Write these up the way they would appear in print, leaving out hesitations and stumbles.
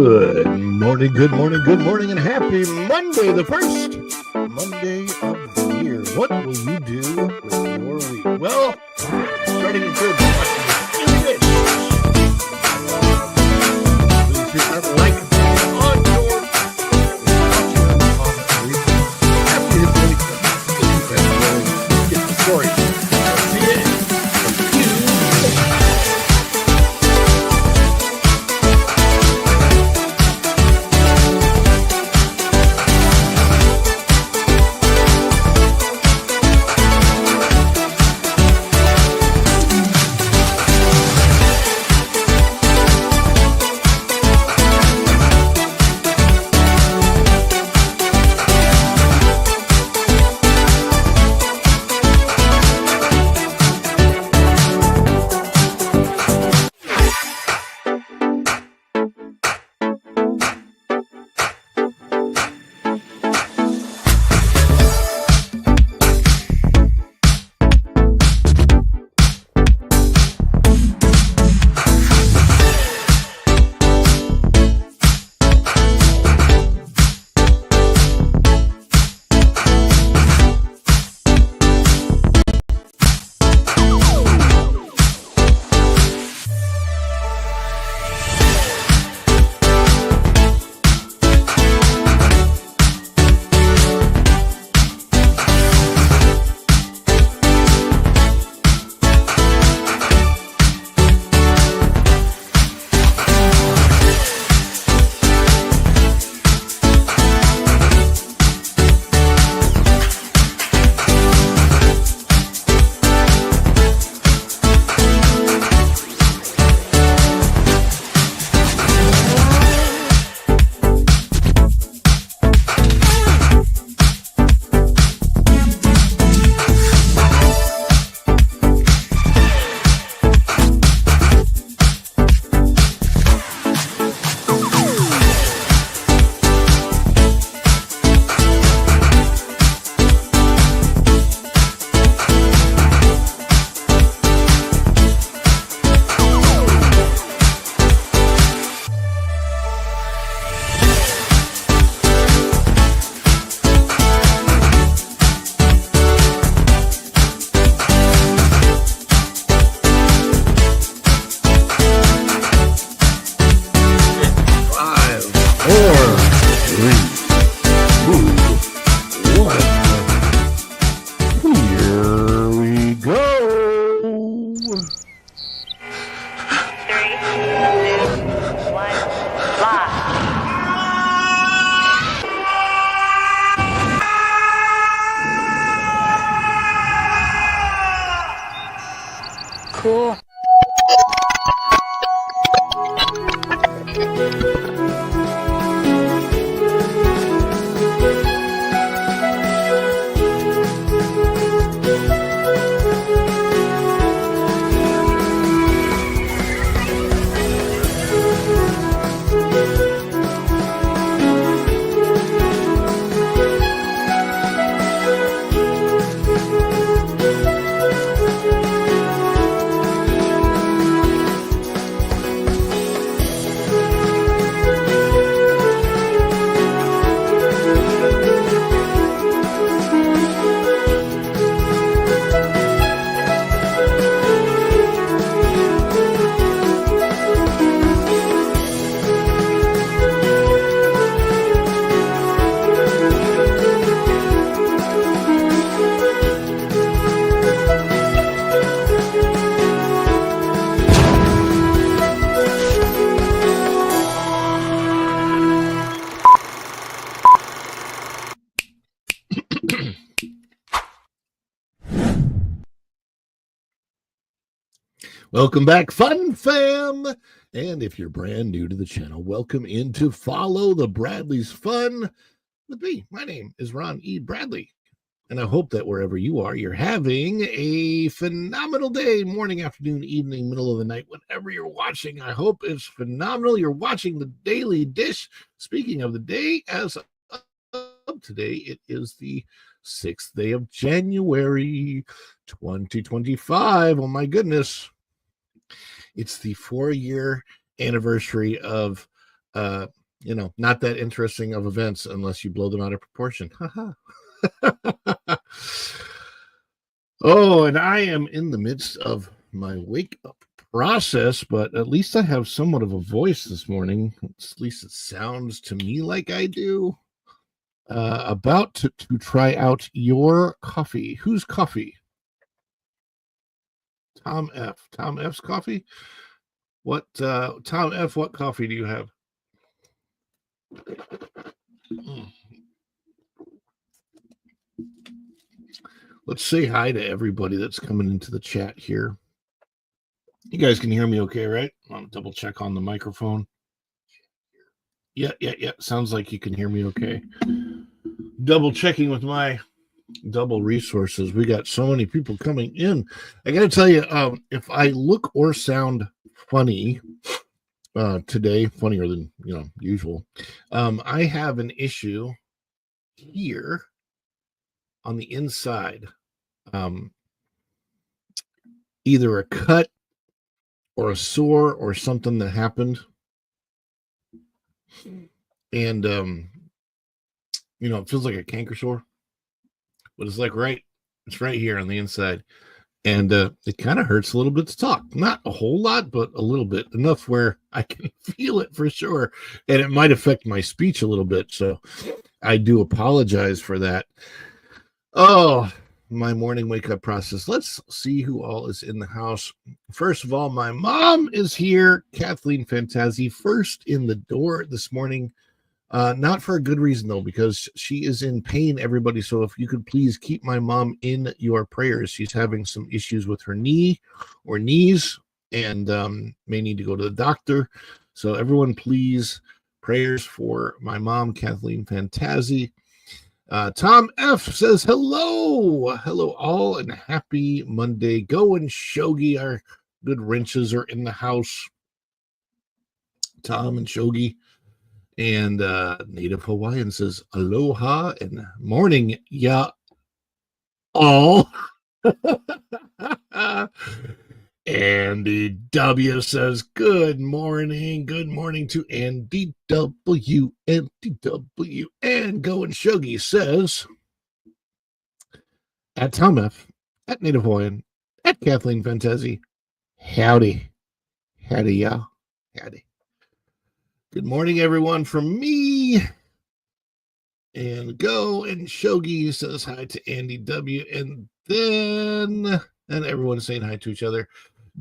Good morning, and happy Monday, the first Monday of the year. What will you do with your week? Well, starting it good. Please hit that like on your happy to get the story. See it. Cool. Welcome back, Fun Fam! And if you're brand new to the channel, welcome in to Follow the Bradley's Fun with me. My name is Ron E. Bradley, and I hope that wherever you are, you're having a phenomenal day, morning, afternoon, evening, middle of the night, whenever you're watching. I hope it's phenomenal. You're watching the Daily Dish. Speaking of the day, as of today, it is the 6th day of January 2025. Oh my goodness. It's the 4-year anniversary of not that interesting of events unless you blow them out of proportion. Oh, and I am in the midst of my wake up process, but at least I have somewhat of a voice this morning. At least it sounds to me like I do. About to try out your coffee. Whose coffee? Tom F. Tom F's coffee? What, Tom F., what coffee do you have? Let's say hi to everybody that's coming into the chat here. You guys can hear me okay, right? I'll double check on the microphone. Yeah. Sounds like you can hear me okay. Double checking with my double resources. We got so many people coming in. I got to tell you, if I look or sound funny today, funnier than usual, I have an issue here on the inside. Either a cut or a sore or something that happened, and it feels like a canker sore, but it's right here on the inside, and it kind of hurts a little bit to talk. Not a whole lot, but a little bit, enough where I can feel it for sure, and it might affect my speech a little bit. So I do apologize for that. Oh, my morning wake up process. Let's see who all is in the house. First of all, my mom is here, Kathleen Fantazi, first in the door this morning. Not for a good reason, though, because she is in pain, everybody. So if you could please keep my mom in your prayers. She's having some issues with her knee or knees and may need to go to the doctor. So everyone, please, prayers for my mom, Kathleen Fantazi. Tom F. says, hello all, and happy Monday. Go and Shogi, our good wrenches are in the house. Tom and Shogi. And Native Hawaiian says, aloha and morning, ya all. Andy W says, good morning to Andy W. And Go and Shogi says, at Tom F., at Native Hawaiian, at Kathleen Fantazi, howdy, y'all, howdy. Good morning, everyone, from me. And Go and Shogi says hi to Andy W. And everyone's saying hi to each other.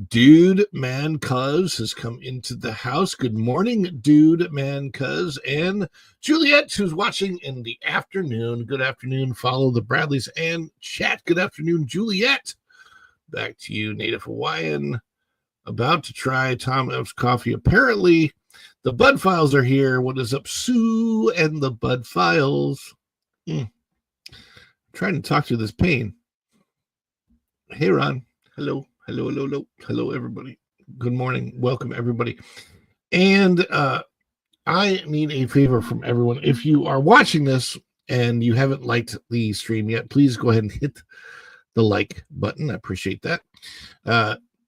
Dude Man Cuz has come into the house. Good morning, Dude Man Cuz. And Juliet, who's watching in the afternoon. Good afternoon. Follow the Bradleys and chat. Good afternoon, Juliet. Back to you, Native Hawaiian. About to try Tom F's coffee. Apparently, the Bud Files are here. What is up, Sue and the Bud Files? Trying to talk to this pain. Hey, Ron. Hello, everybody. Good morning. Welcome, everybody. And I need a favor from everyone. If you are watching this and you haven't liked the stream yet, please go ahead and hit the like button. I appreciate that.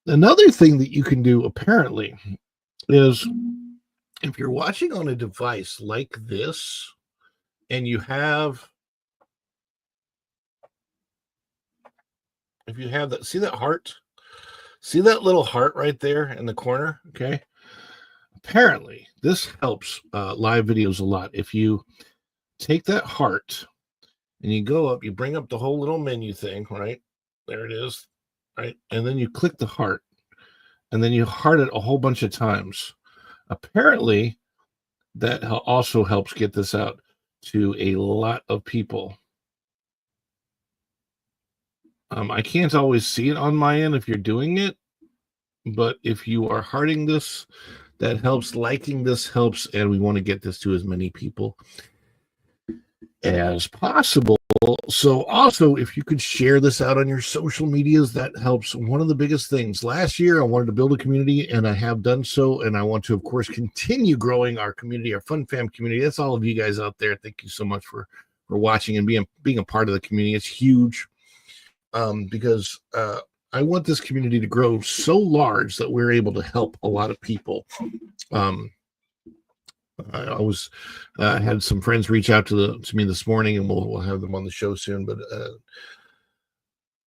Another thing that you can do, apparently, is if you're watching on a device like this and you have, that, see that heart? See that little heart right there in the corner? Okay. Apparently, this helps live videos a lot. If you take that heart and you go up, you bring up the whole little menu thing, right? There it is, right? And then you click the heart, and then you heart it a whole bunch of times. Apparently, that also helps get this out to a lot of people. I can't always see it on my end if you're doing it, but if you are hearting this, that helps. Liking this helps, and we want to get this to as many people as possible. So also, if you could share this out on your social medias, that helps. One of the biggest things, last year I wanted to build a community, and I have done so, and I want to, of course, continue growing our community, our Fun Fam community. That's all of you guys out there. Thank you so much for watching and being a part of the community. It's huge, because I want this community to grow so large that we're able to help a lot of people. I was had some friends reach out to me this morning, and we'll have them on the show soon. But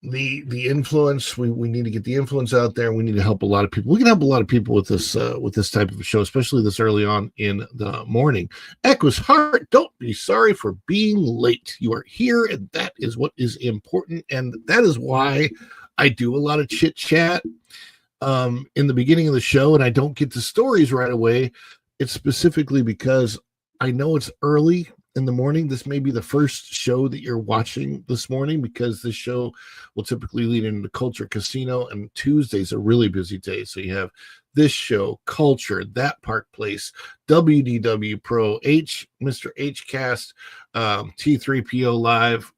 the influence, we need to get the influence out there. We need to help a lot of people. We can help a lot of people with this type of a show, especially this early on in the morning. Echo's Heart, don't be sorry for being late. You are here, and that is what is important, and that is why I do a lot of chit chat in the beginning of the show, and I don't get to stories right away. It's specifically because I know it's early in the morning. This may be the first show that you're watching this morning, because this show will typically lead into Culture Casino, and Tuesday's a really busy day. So you have this show, Culture, That Park Place, WDW Pro, Mr. H-Cast, T3PO Live.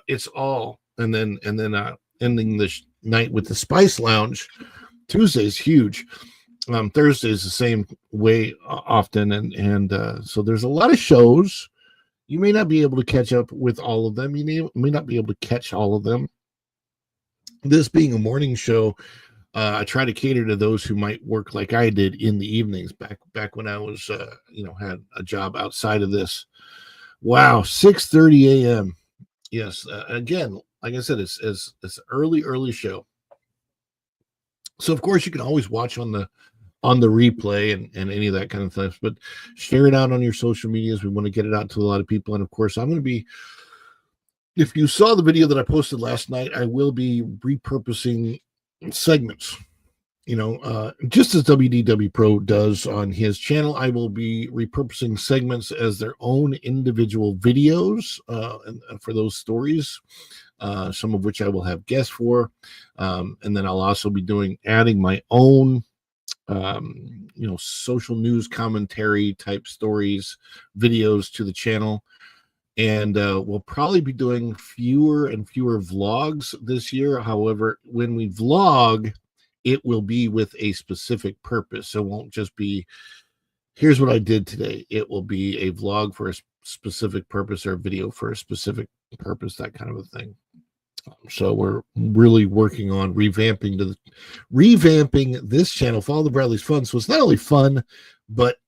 It's all, and then ending the night with the Spice Lounge. Tuesday's huge. Thursday is the same way often, and so there's a lot of shows. You may not be able to catch up with all of them. You may not be able to catch all of them. This being a morning show, I try to cater to those who might work like I did in the evenings back when I was had a job outside of this. Wow, 6:30 a.m. Yes, again, like I said, it's early show. So of course you can always watch on the replay and any of that kind of stuff, but share it out on your social medias. We want to get it out to a lot of people. And of course, I'm going to be, if you saw the video that I posted last night, I will be repurposing segments, just as WDW Pro does on his channel. I will be repurposing segments as their own individual videos and for those stories, some of which I will have guests for. And then I'll also be adding my own social news commentary type stories, videos to the channel. And we'll probably be doing fewer and fewer vlogs this year. However, when we vlog, it will be with a specific purpose. So it won't just be, here's what I did today. It will be a vlog for a specific purpose, or a video for a specific purpose, that kind of a thing. So we're really working on revamping this channel, Follow the Bradley's Fun. So it's not only fun, but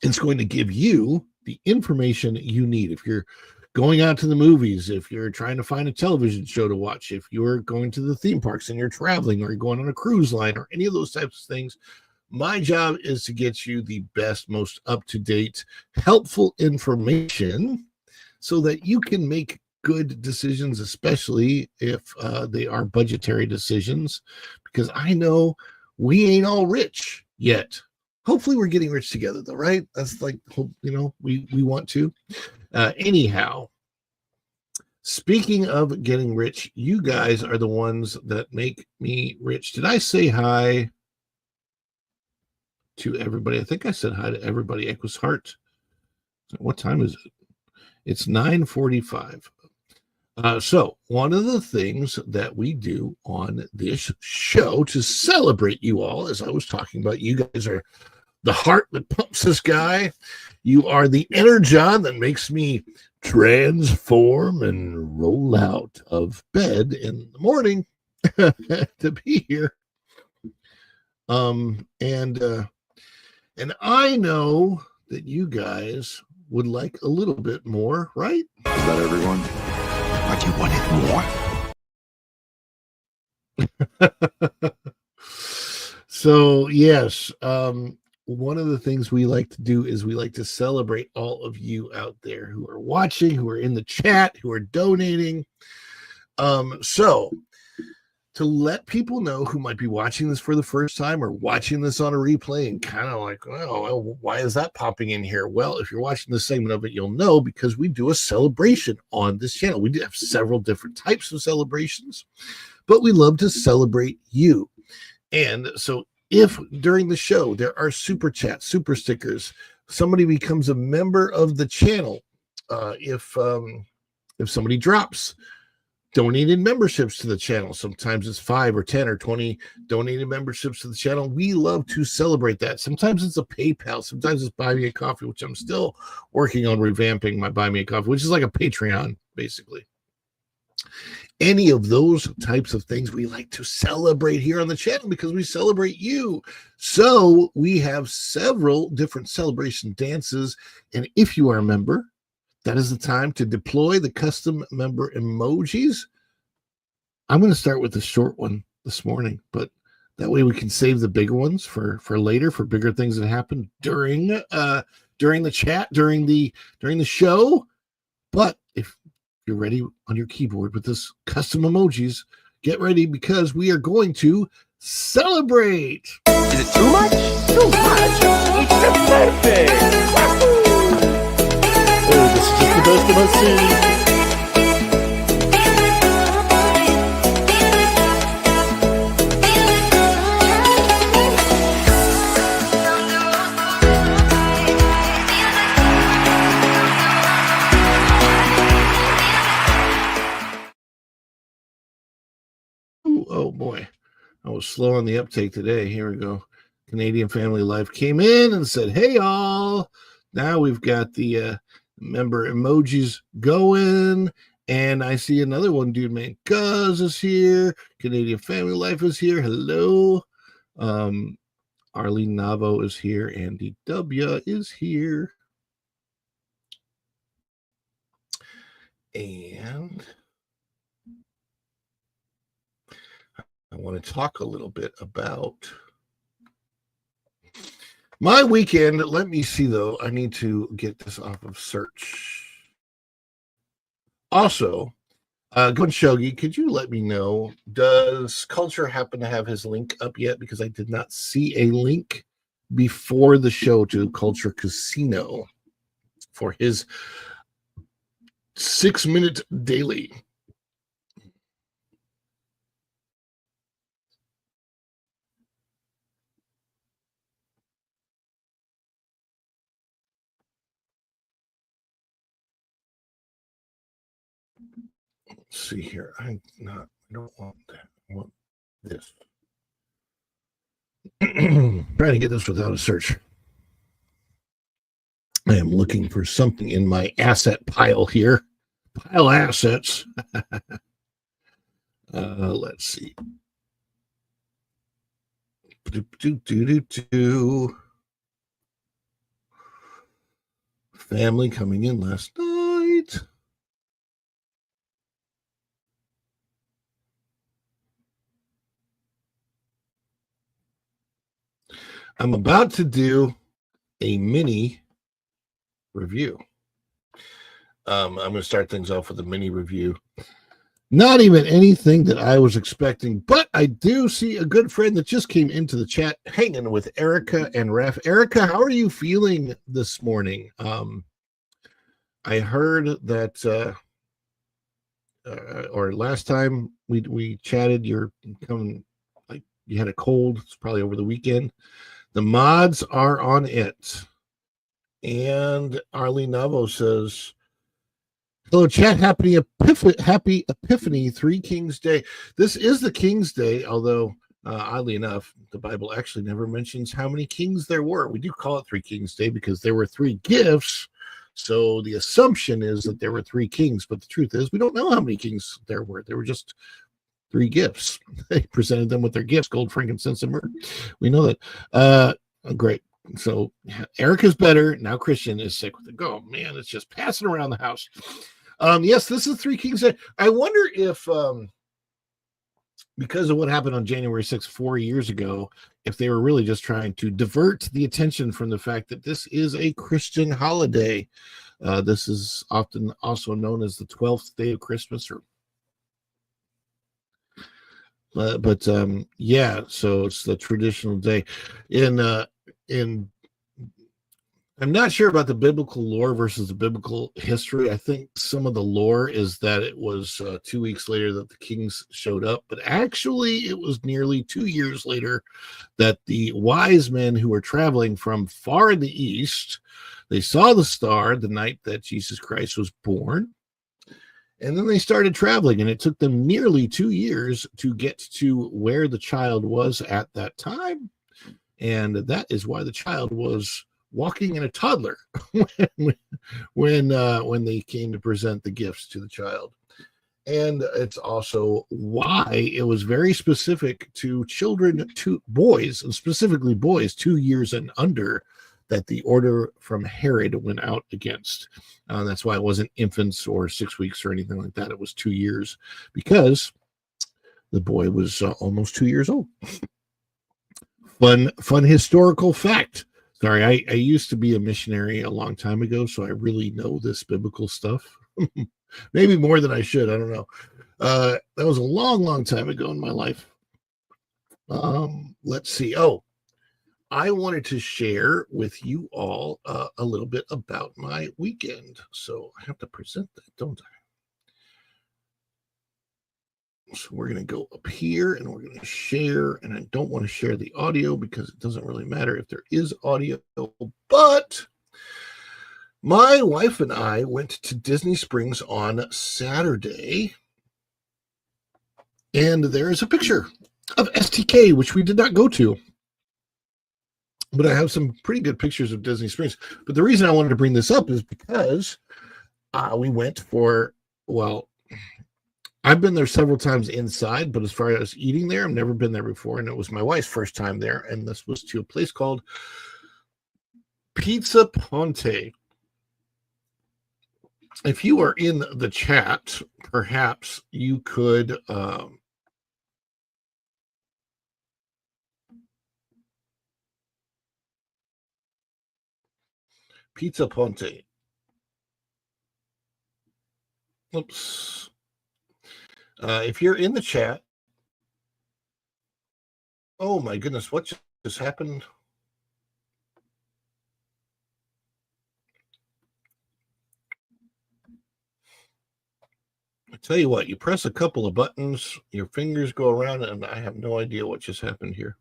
it's going to give you the information you need. If you're going out to the movies, if you're trying to find a television show to watch, if you're going to the theme parks and you're traveling, or you're going on a cruise line, or any of those types of things, my job is to get you the best, most up-to-date, helpful information so that you can make good decisions, especially if they are budgetary decisions, because I know we ain't all rich yet. Hopefully we're getting rich together though, right? That's like, we want to. Anyhow, speaking of getting rich, you guys are the ones that make me rich. Did I say hi to everybody? I think I said hi to everybody. Echo's Heart. What time is it? It's 9:45. So one of the things that we do on this show to celebrate you all, as I was talking about, you guys are the heart that pumps this guy. You are the energon that makes me transform and roll out of bed in the morning to be here. And I know that you guys would like a little bit more, right? Is that everyone? Like you wanted more? So yes, one of the things we like to do is we like to celebrate all of you out there who are watching, who are in the chat, who are donating. So to let people know who might be watching this for the first time, or watching this on a replay and kind of like, oh, why is that popping in here? Well, if you're watching this segment of it, you'll know, because we do a celebration on this channel. We do have several different types of celebrations, but we love to celebrate you. And so if during the show there are super chats, super stickers, somebody becomes a member of the channel, if somebody drops donated memberships to the channel, sometimes it's 5 or 10 or 20 donated memberships to the channel, we love to celebrate that. Sometimes it's a PayPal, sometimes it's Buy Me a Coffee, which I'm still working on revamping my Buy Me a Coffee, which is like a Patreon basically. any of those types of things, we like to celebrate here on the channel because we celebrate you. So we have several different celebration dances. And if you are a member, that is the time to deploy the custom member emojis. I'm going to start with the short one this morning, but that way we can save the bigger ones for later, for bigger things that happen during the chat, during the show. But if you're ready on your keyboard with this custom emojis, get ready because we are going to celebrate. Is it too much? Too much? It's perfect! Oh, this is just the best of us. Oh boy, I was slow on the uptake today. Here we go. Canadian Family Life came in and said, hey, all. Now we've got the member emojis going. And I see another one, dude, man. Cuz is here. Canadian Family Life is here. Hello. Arlene Navo is here. Andy W is here. And I want to talk a little bit about my weekend. Let me see, though. I need to get this off of search. Also, Gwen Shogi, could you let me know, does Culture happen to have his link up yet? Because I did not see a link before the show to Culture Casino for his 6-minute daily. Let's see here. I don't want that. I want this. Trying to get this without a search. I am looking for something in my asset pile here. Pile assets. Let's see. Family coming in last night. I'm about to do a mini review. I'm going to start things off with a mini review. Not even anything that I was expecting, but I do see a good friend that just came into the chat hanging with Erica and Ref. Erica, how are you feeling this morning? I heard that, or last time we chatted, you're coming, like you had a cold. It's probably over the weekend. The mods are on it. And Arlene Navo says, hello, chat. Happy Epiphany, Three Kings Day. This is the King's Day, although, oddly enough, the Bible actually never mentions how many kings there were. We do call it Three Kings Day because there were 3 gifts. So the assumption is that there were 3 kings. But the truth is, we don't know how many kings there were. There were just 3 gifts. They presented them with their gifts, gold, frankincense, and myrrh. We know that. Great. So Erica's better. Now Christian is sick with it. Oh, man, it's just passing around the house. Yes, this is Three Kings Day. I wonder if, because of what happened on January 6th, 4 years ago, if they were really just trying to divert the attention from the fact that this is a Christian holiday. This is often also known as the 12th day of Christmas, or yeah, so it's the traditional day. In I'm not sure about the biblical lore versus the biblical history. I think some of the lore is that it was 2 weeks later that the kings showed up, but actually it was nearly 2 years later that the wise men who were traveling from far in the east, they saw the star the night that Jesus Christ was born. And then they started traveling, and it took them nearly 2 years to get to where the child was at that time. And that is why the child was walking in a toddler when they came to present the gifts to the child. And it's also why it was very specific to children, to boys, and specifically boys 2 years and under, that the order from Herod went out against. That's why it wasn't infants or 6 weeks or anything like that. It was 2 years, because the boy was almost 2 years old. Fun historical fact. Sorry, I used to be a missionary a long time ago, so I really know this biblical stuff. Maybe more than I should. I don't know. That was a long time ago in my life. Let's see. Oh, I wanted to share with you all a little bit about my weekend. So I have to present that, don't I? So we're going to go up here and we're going to share. And I don't want to share the audio because it doesn't really matter if there is audio. But my wife and I went to Disney Springs on Saturday. And there is a picture of STK, which we did not go to. But I have some pretty good pictures of Disney Springs. But the reason I wanted to bring this up is because we went for, well, I've been there several times inside, but as far as eating there, I've never been there before. And it was my wife's first time there. And this was to a place called Pizza Ponte. If you are in the chat, perhaps you could Pizza Ponte. Oops. If you're in the chat, oh my goodness, what just happened? I tell you what, you press a couple of buttons, your fingers go around, and I have no idea what just happened here.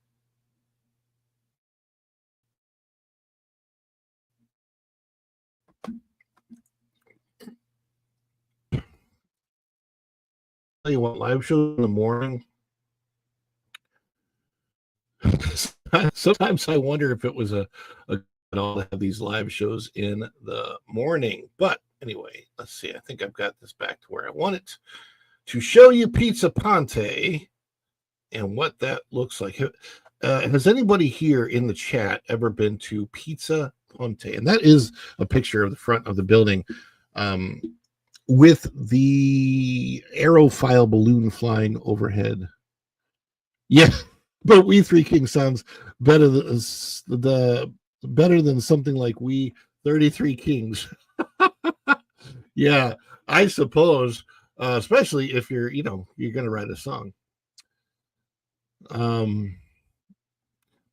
Tell you what, live shows in the morning. Sometimes I wonder if it was a all to have these live shows in the morning. But anyway, let's see. I think I've got this back to where I want it, to show you Pizza Ponte and what that looks like. Has anybody here in the chat ever been to Pizza Ponte? And that is a picture of the front of the building. With the aerofoil balloon flying overhead. Yeah, but We Three Kings sounds better than something like We 33 Kings. Yeah, I suppose, especially if you're going to write a song.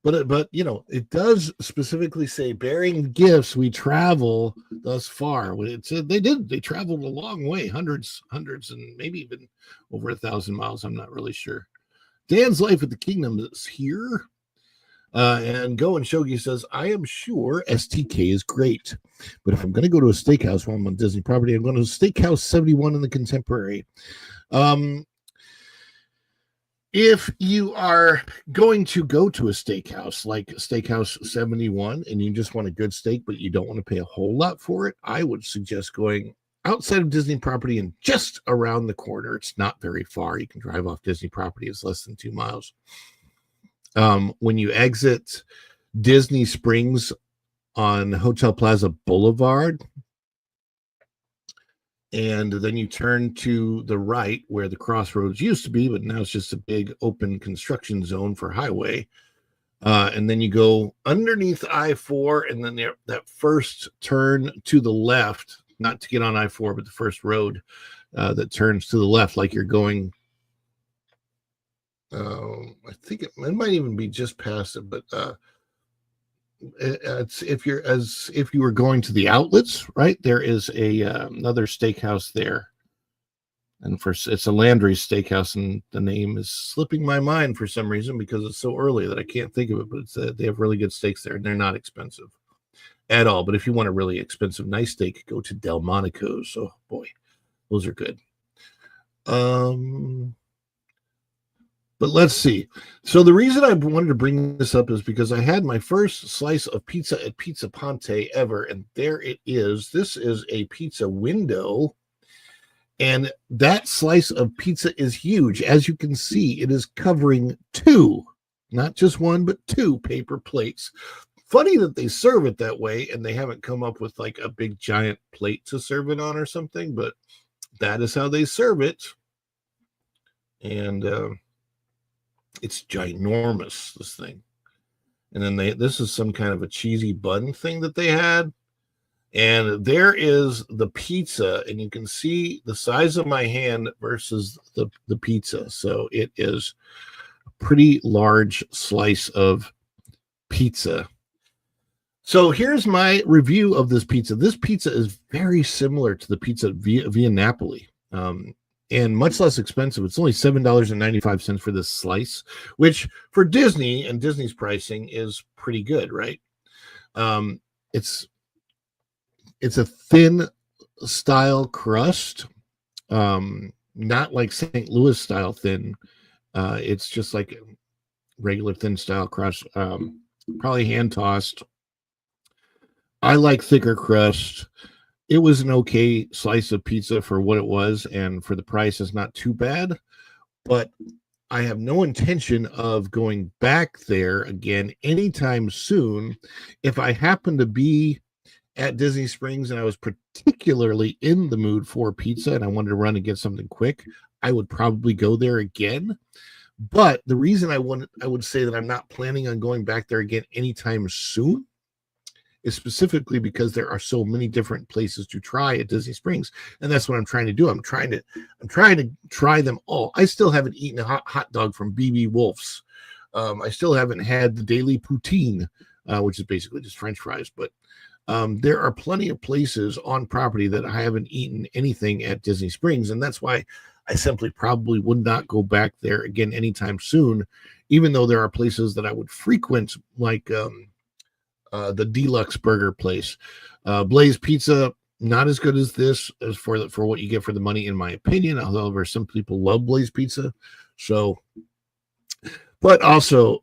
But it does specifically say, bearing gifts we travel thus far. It said they traveled a long way, hundreds, and maybe even over 1,000 miles. I'm not really sure. Dan's Life at the Kingdom is here. And Go and Shogi says, I am sure STK is great, but if I'm going to go to a steakhouse while I'm on Disney property, I'm going to Steakhouse 71 in the Contemporary. If you are going to go to a steakhouse like Steakhouse 71 and you just want a good steak, but you don't want to pay a whole lot for it, I would suggest going outside of Disney property and just around the corner. It's not very far. You can drive off Disney property. It's less than 2 miles. When you exit Disney Springs on Hotel Plaza Boulevard, and then you turn to the right where the crossroads used to be, but now it's just a big open construction zone for highway. And then you go underneath I-4, and then that first turn to the left, not to get on I-4, but the first road that turns to the left, like you're going. I think it might even be just past it, but it's if you were going to the outlets, right? There is another steakhouse there, and it's a Landry's Steakhouse, and the name is slipping my mind for some reason because it's so early that I can't think of it. But they have really good steaks there, and they're not expensive at all. But if you want a really expensive, nice steak, go to Delmonico's. Oh boy, those are good. But let's see. So the reason I wanted to bring this up is because I had my first slice of pizza at Pizza Ponte ever, and there it is. This is a pizza window, And that slice of pizza is huge. As you can see, it is covering two, not just one, but two paper plates. Funny that they serve it that way and they haven't come up with like a big giant plate to serve it on or something, but that is how they serve it. And it's ginormous, this thing. And then this is some kind of a cheesy bun thing that they had. And there is the pizza, and you can see the size of my hand versus the pizza. So it is a pretty large slice of pizza. So here's my review of this pizza. This pizza is very similar to the pizza via Napoli, and much less expensive. It's only $7.95 for this slice, which for Disney and Disney's pricing is pretty good, right? It's a thin style crust, not like St. Louis style thin. It's just like a regular thin style crust, probably hand tossed. I like thicker crust. It was an okay slice of pizza for what it was, and for the price, it's not too bad. But I have no intention of going back there again anytime soon. If I happen to be at Disney Springs and I was particularly in the mood for pizza and I wanted to run and get something quick, I would probably go there again. But the reason I would say that I'm not planning on going back there again anytime soon is specifically because there are so many different places to try at Disney Springs, and that's what I'm trying to do. I'm trying to try them all. I still haven't eaten a hot dog from BB Wolf's. I still haven't had the daily poutine, which is basically just French fries. But there are plenty of places on property that I haven't eaten anything at Disney Springs, and that's why I simply probably would not go back there again anytime soon, even though there are places that I would frequent, like the Deluxe Burger place. Blaze Pizza, not as good as this as for what you get for the money, in my opinion. However, some people love Blaze Pizza. So, but also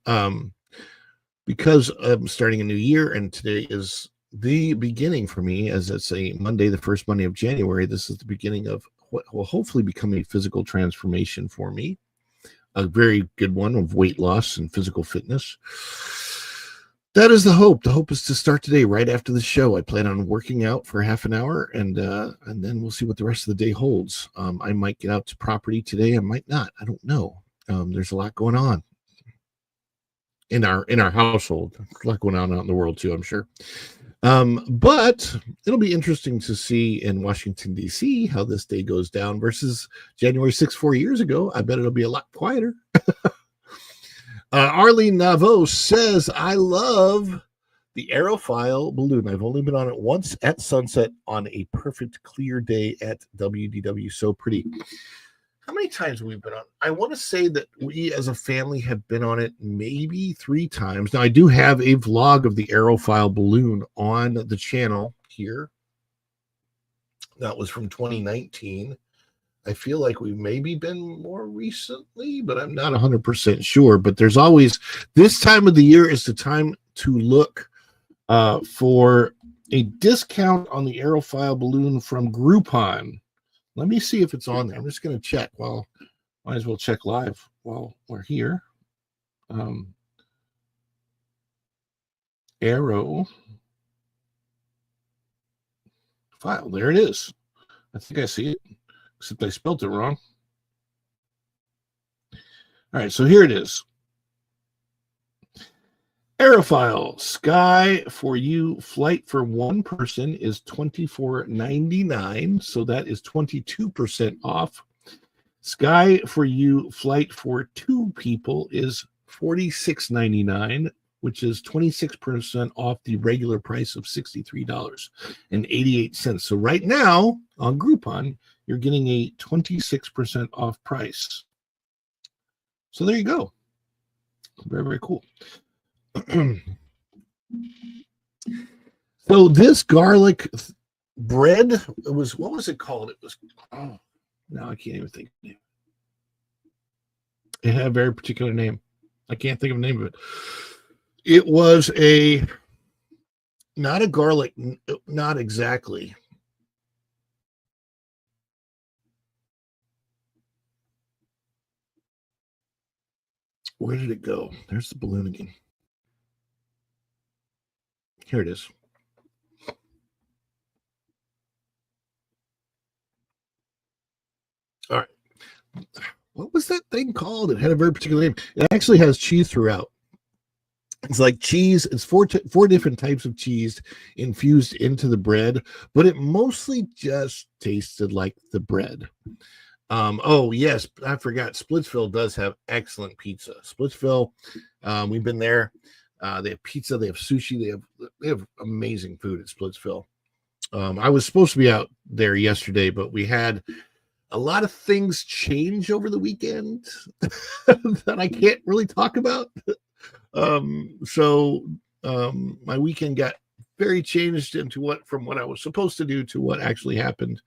because I'm starting a new year and today is the beginning for me, as it's a Monday, the first Monday of January, this is the beginning of what will hopefully become a physical transformation for me. A very good one of weight loss and physical fitness. That is the hope. The hope is to start today right after the show. I plan on working out for half an hour, and then we'll see what the rest of the day holds. I might get out to property today. I might not. I don't know. There's a lot going on in our household. There's a lot going on out in the world too, I'm sure. But it'll be interesting to see in Washington, D.C. how this day goes down versus January 6th, 4 years ago. I bet it'll be a lot quieter. Arlene Navo says, I love the Aerofoil balloon. I've only been on it once at sunset on a perfect clear day at WDW. So pretty. How many times have we been on? I want to say that we as a family have been on it maybe 3 times. Now, I do have a vlog of the Aerofoil balloon on the channel here. That was from 2019. I feel like we've maybe been more recently, but I'm not 100% sure. But there's always, this time of the year is the time to look for a discount on the Aerofoil balloon from Groupon. Let me see if it's on there. I'm just going to check. Well, might as well check live while we're here. Aero file. There it is. I think I see it, except I spelled it wrong. All right, so here it is. Aerofoil Sky for You flight for one person is $24.99, so that is 22% off. Sky for You flight for 2 people is $46.99, which is 26% off the regular price of $63.88. So right now on Groupon, you're getting a 26% off price. So there you go. Very, very cool. So this garlic bread, it was, what was it called? It was, oh, now I can't even think of the name. It had a very particular name. I can't think of the name of it. It was not a garlic, not exactly. Where did it go? There's the balloon again. Here it is. All right. What was that thing called? It had a very particular name. It actually has cheese throughout. It's like cheese. It's four different types of cheese infused into the bread, but it mostly just tasted like the bread. Oh yes, I forgot. Splitsville does have excellent pizza. Splitsville, we've been there. They have pizza. They have sushi. They have amazing food at Splitsville. I was supposed to be out there yesterday, but we had a lot of things change over the weekend that I can't really talk about. So my weekend got very changed into from what I was supposed to do to what actually happened.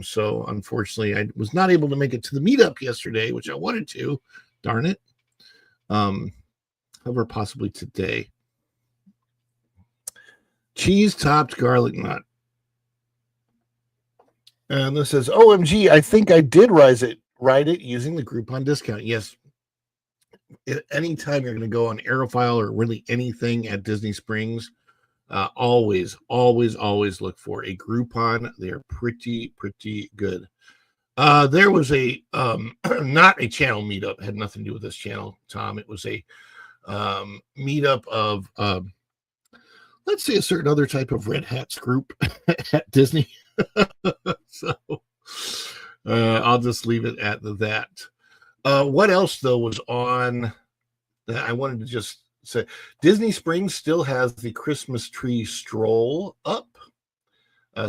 So unfortunately, I was not able to make it to the meetup yesterday, which I wanted to. Darn it. However, possibly today. Cheese topped garlic knot. And this says, OMG, I think I did ride it using the Groupon discount. Yes. Anytime you're going to go on Aerophile or really anything at Disney Springs, always look for a Groupon. They are pretty good. There was a not a channel meetup. It had nothing to do with this channel, Tom. It was a meetup of let's say a certain other type of Red Hats group at Disney. So I'll just leave it at that. What else though was on that I wanted to just say? Disney Springs still has the Christmas tree stroll up.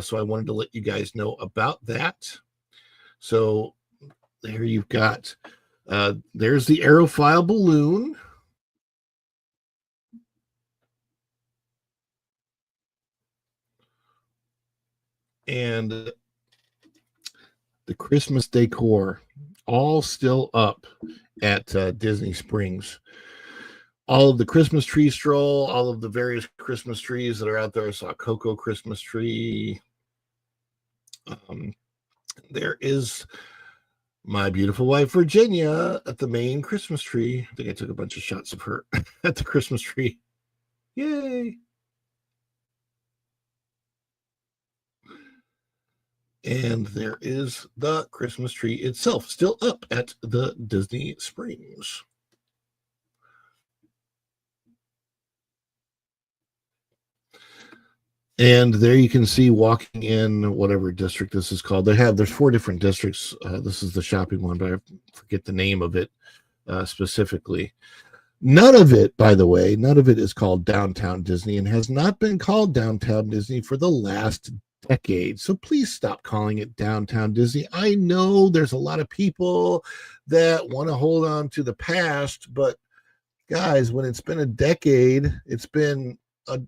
So I wanted to let you guys know about that. So there you've got, there's the Aerophile balloon. And the Christmas decor, all still up at Disney Springs. All of the Christmas tree stroll, all of the various Christmas trees that are out there. I saw a Cocoa Christmas tree. There is my beautiful wife, Virginia, at the main Christmas tree. I think I took a bunch of shots of her at the Christmas tree. Yay. And there is the Christmas tree itself still up at the Disney Springs. And there you can see walking in whatever district this is called. There's 4 different districts. This is the shopping one, but I forget the name of it specifically. None of it, by the way, is called Downtown Disney and has not been called Downtown Disney for the last decade. So please stop calling it Downtown Disney. I know there's a lot of people that want to hold on to the past, but guys, when it's been a decade, it's been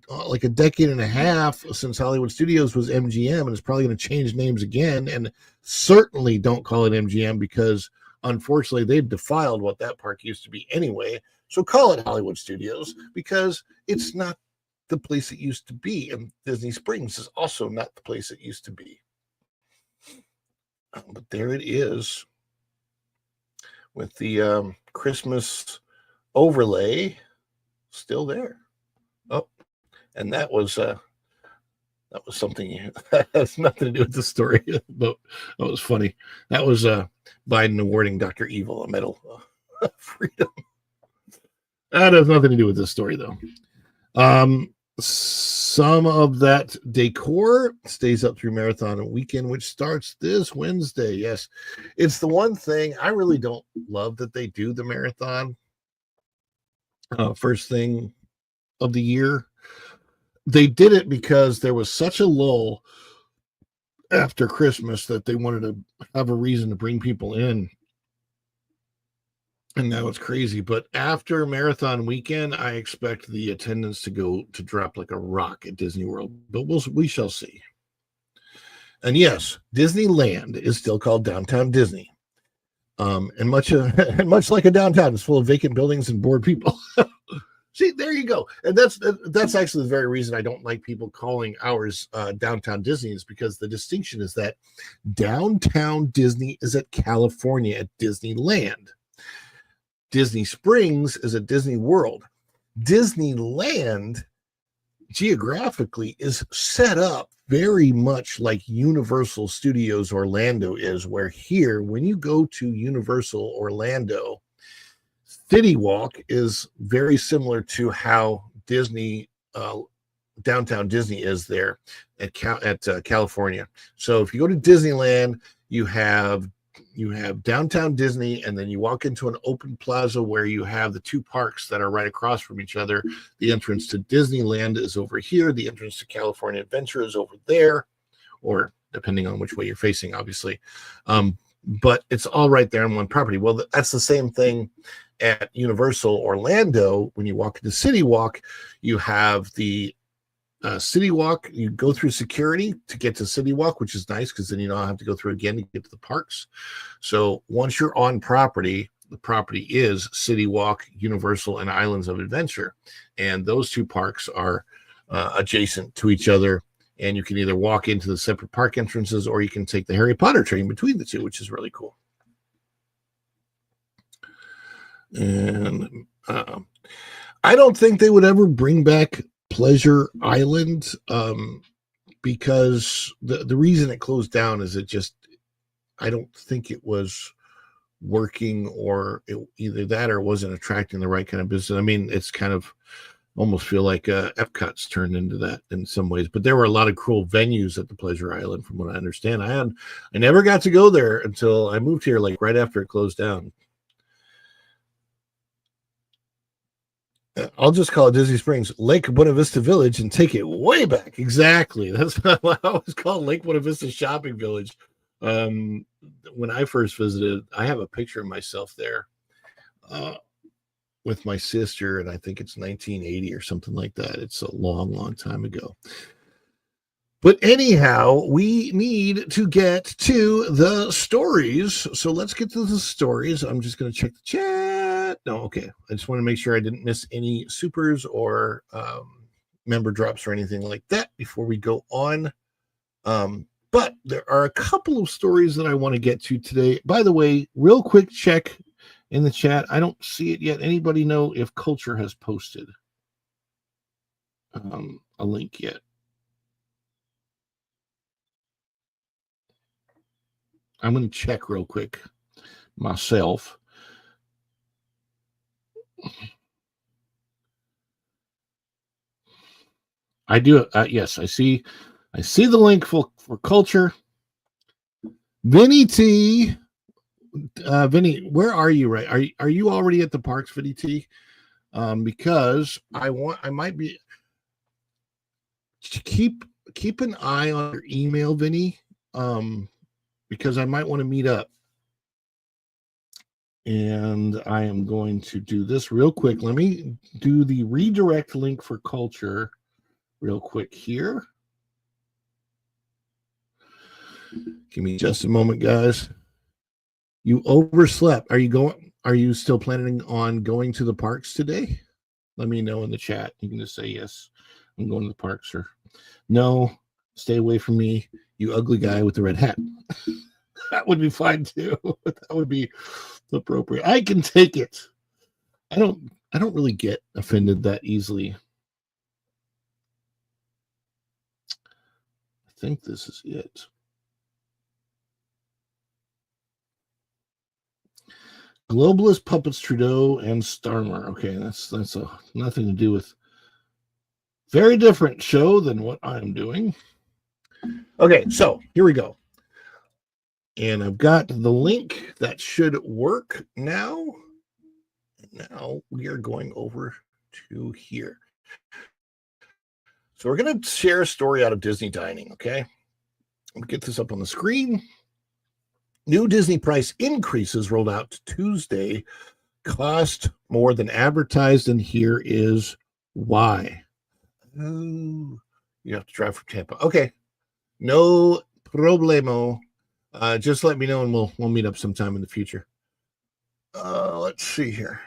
like a decade and a half since Hollywood Studios was MGM, and it's probably going to change names again. And certainly don't call it MGM because unfortunately they've defiled what that park used to be anyway. So call it Hollywood Studios because it's not the place it used to be, and Disney Springs is also not the place it used to be. But there it is with the Christmas overlay still there. Oh, and that was something that has nothing to do with the story, but that was funny. That was Biden awarding Dr. Evil a medal of freedom. That has nothing to do with this story, though. Some of that decor stays up through Marathon Weekend, which starts this Wednesday. Yes, it's the one thing I really don't love that they do the marathon first thing of the year. They did it because there was such a lull after Christmas that they wanted to have a reason to bring people in. And now it's crazy. But after Marathon Weekend, I expect the attendance to drop like a rock at Disney World. But we shall see. And yes, Disneyland is still called Downtown Disney. And much like a downtown, it's full of vacant buildings and bored people. See, there you go. And that's actually the very reason I don't like people calling ours Downtown Disney, is because the distinction is that Downtown Disney is at California at Disneyland. Disney Springs is a Disney World. Disneyland geographically is set up very much like Universal Studios Orlando is, where here, when you go to Universal Orlando, City Walk is very similar to how Disney, downtown Disney is there at California. So if you go to Disneyland, you have downtown Disney, and then you walk into an open plaza where you have the two parks that are right across from each other. The entrance to Disneyland is over here. The entrance to California Adventure is over there, or depending on which way you're facing, obviously. But it's all right there on one property. Well, that's the same thing at Universal Orlando. When you walk into City Walk, you have the City Walk. You go through security to get to City Walk, which is nice because then you don't have to go through again to get to the parks. So once you're on property, the property is City Walk, Universal, and Islands of Adventure. And those two parks are adjacent to each other. And you can either walk into the separate park entrances, or you can take the Harry Potter train between the two, which is really cool. And I don't think they would ever bring back Pleasure Island, because the reason it closed down is I don't think it was working, or either that or it wasn't attracting the right kind of business. I mean, it's kind of almost feel like Epcot's turned into that in some ways, but there were a lot of cool venues at the Pleasure Island, from what I understand. I never got to go there until I moved here, like right after it closed down. I'll just call it Disney Springs, Lake Buena Vista Village, and take it way back. Exactly. That's what I always call Lake Buena Vista Shopping Village. When I first visited, I have a picture of myself there with my sister, and I think it's 1980 or something like that. It's a long, long time ago. But anyhow, we need to get to the stories. So let's get to the stories. I'm just going to check the chat. No, okay. I just want to make sure I didn't miss any supers or member drops or anything like that before we go on. But there are a couple of stories that I want to get to today. By the way, real quick check in the chat. I don't see it yet. Anybody know if Culture has posted a link yet? I'm going to check real quick myself. I do. Yes, I see the link for Culture. Vinny T. Vinny, where are you? Right? Are you already at the parks, Vinny T? Because I might be. Keep an eye on your email, Vinny. Because I might want to meet up. And I am going to do this real quick. Let me do the redirect link for Culture real quick here. Give me just a moment, guys. You overslept. Are you still planning on going to the parks today? Let me know in the chat. You can just say yes, I'm going to the parks, or no, stay away from me, you ugly guy with the red hat. That would be fine too. That would be appropriate. I can take it. I don't really get offended that easily. I think this is it. Globalist puppets Trudeau and Starmer. Okay, that's nothing to do with. Very different show than what I'm doing. Okay, so here we go. And I've got the link that should work now. Now we are going over to here. So we're going to share a story out of Disney Dining, okay? I'll get this up on the screen. New Disney price increases rolled out Tuesday. Cost more than advertised, and here is why. Oh, you have to drive from Tampa. Okay, no problemo. Just let me know, and we'll meet up sometime in the future. Let's see here.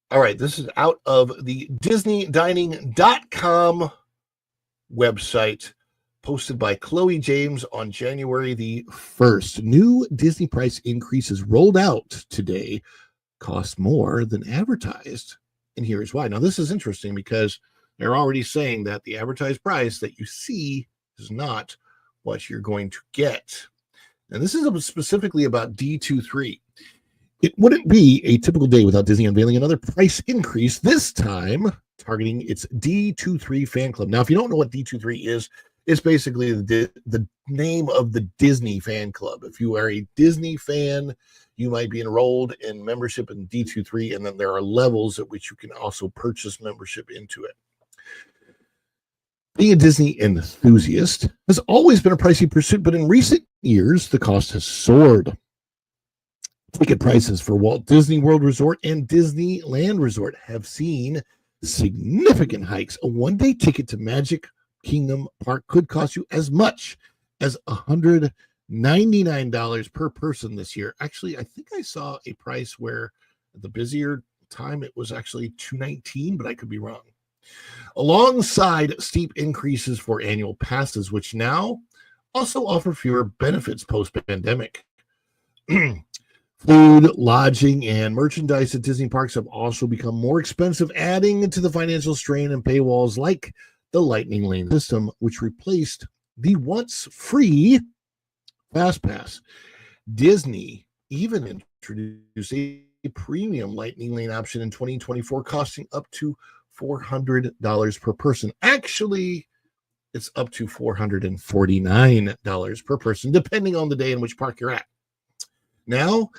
All right, this is out of the DisneyDining.com website posted by Chloe James on January the 1st. New Disney price increases rolled out today cost more than advertised. And here's why. Now, this is interesting because they're already saying that the advertised price that you see is not what you're going to get. And this is specifically about D23. It wouldn't be a typical day without Disney unveiling another price increase, this time targeting its D23 fan club. Now, if you don't know what D23 is, it's basically the name of the Disney fan club. If you are a Disney fan, you might be enrolled in membership in D23, and then there are levels at which you can also purchase membership into it. Being a Disney enthusiast has always been a pricey pursuit, but in recent years, the cost has soared. Ticket prices for Walt Disney World Resort and Disneyland Resort have seen significant hikes. A one-day ticket to Magic Kingdom Park could cost you as much as $199 per person this year. Actually, I think I saw a price where at the busier time it was actually $219, but I could be wrong. Alongside steep increases for annual passes, which now also offer fewer benefits post-pandemic. Food, lodging, and merchandise at Disney parks have also become more expensive, adding to the financial strain and paywalls like the Lightning Lane system, which replaced the once free Fast Pass. Disney even introduced a premium Lightning Lane option in 2024, costing up to $400 per person. Actually, it's up to $449 per person, depending on the day in which park you're at. Now,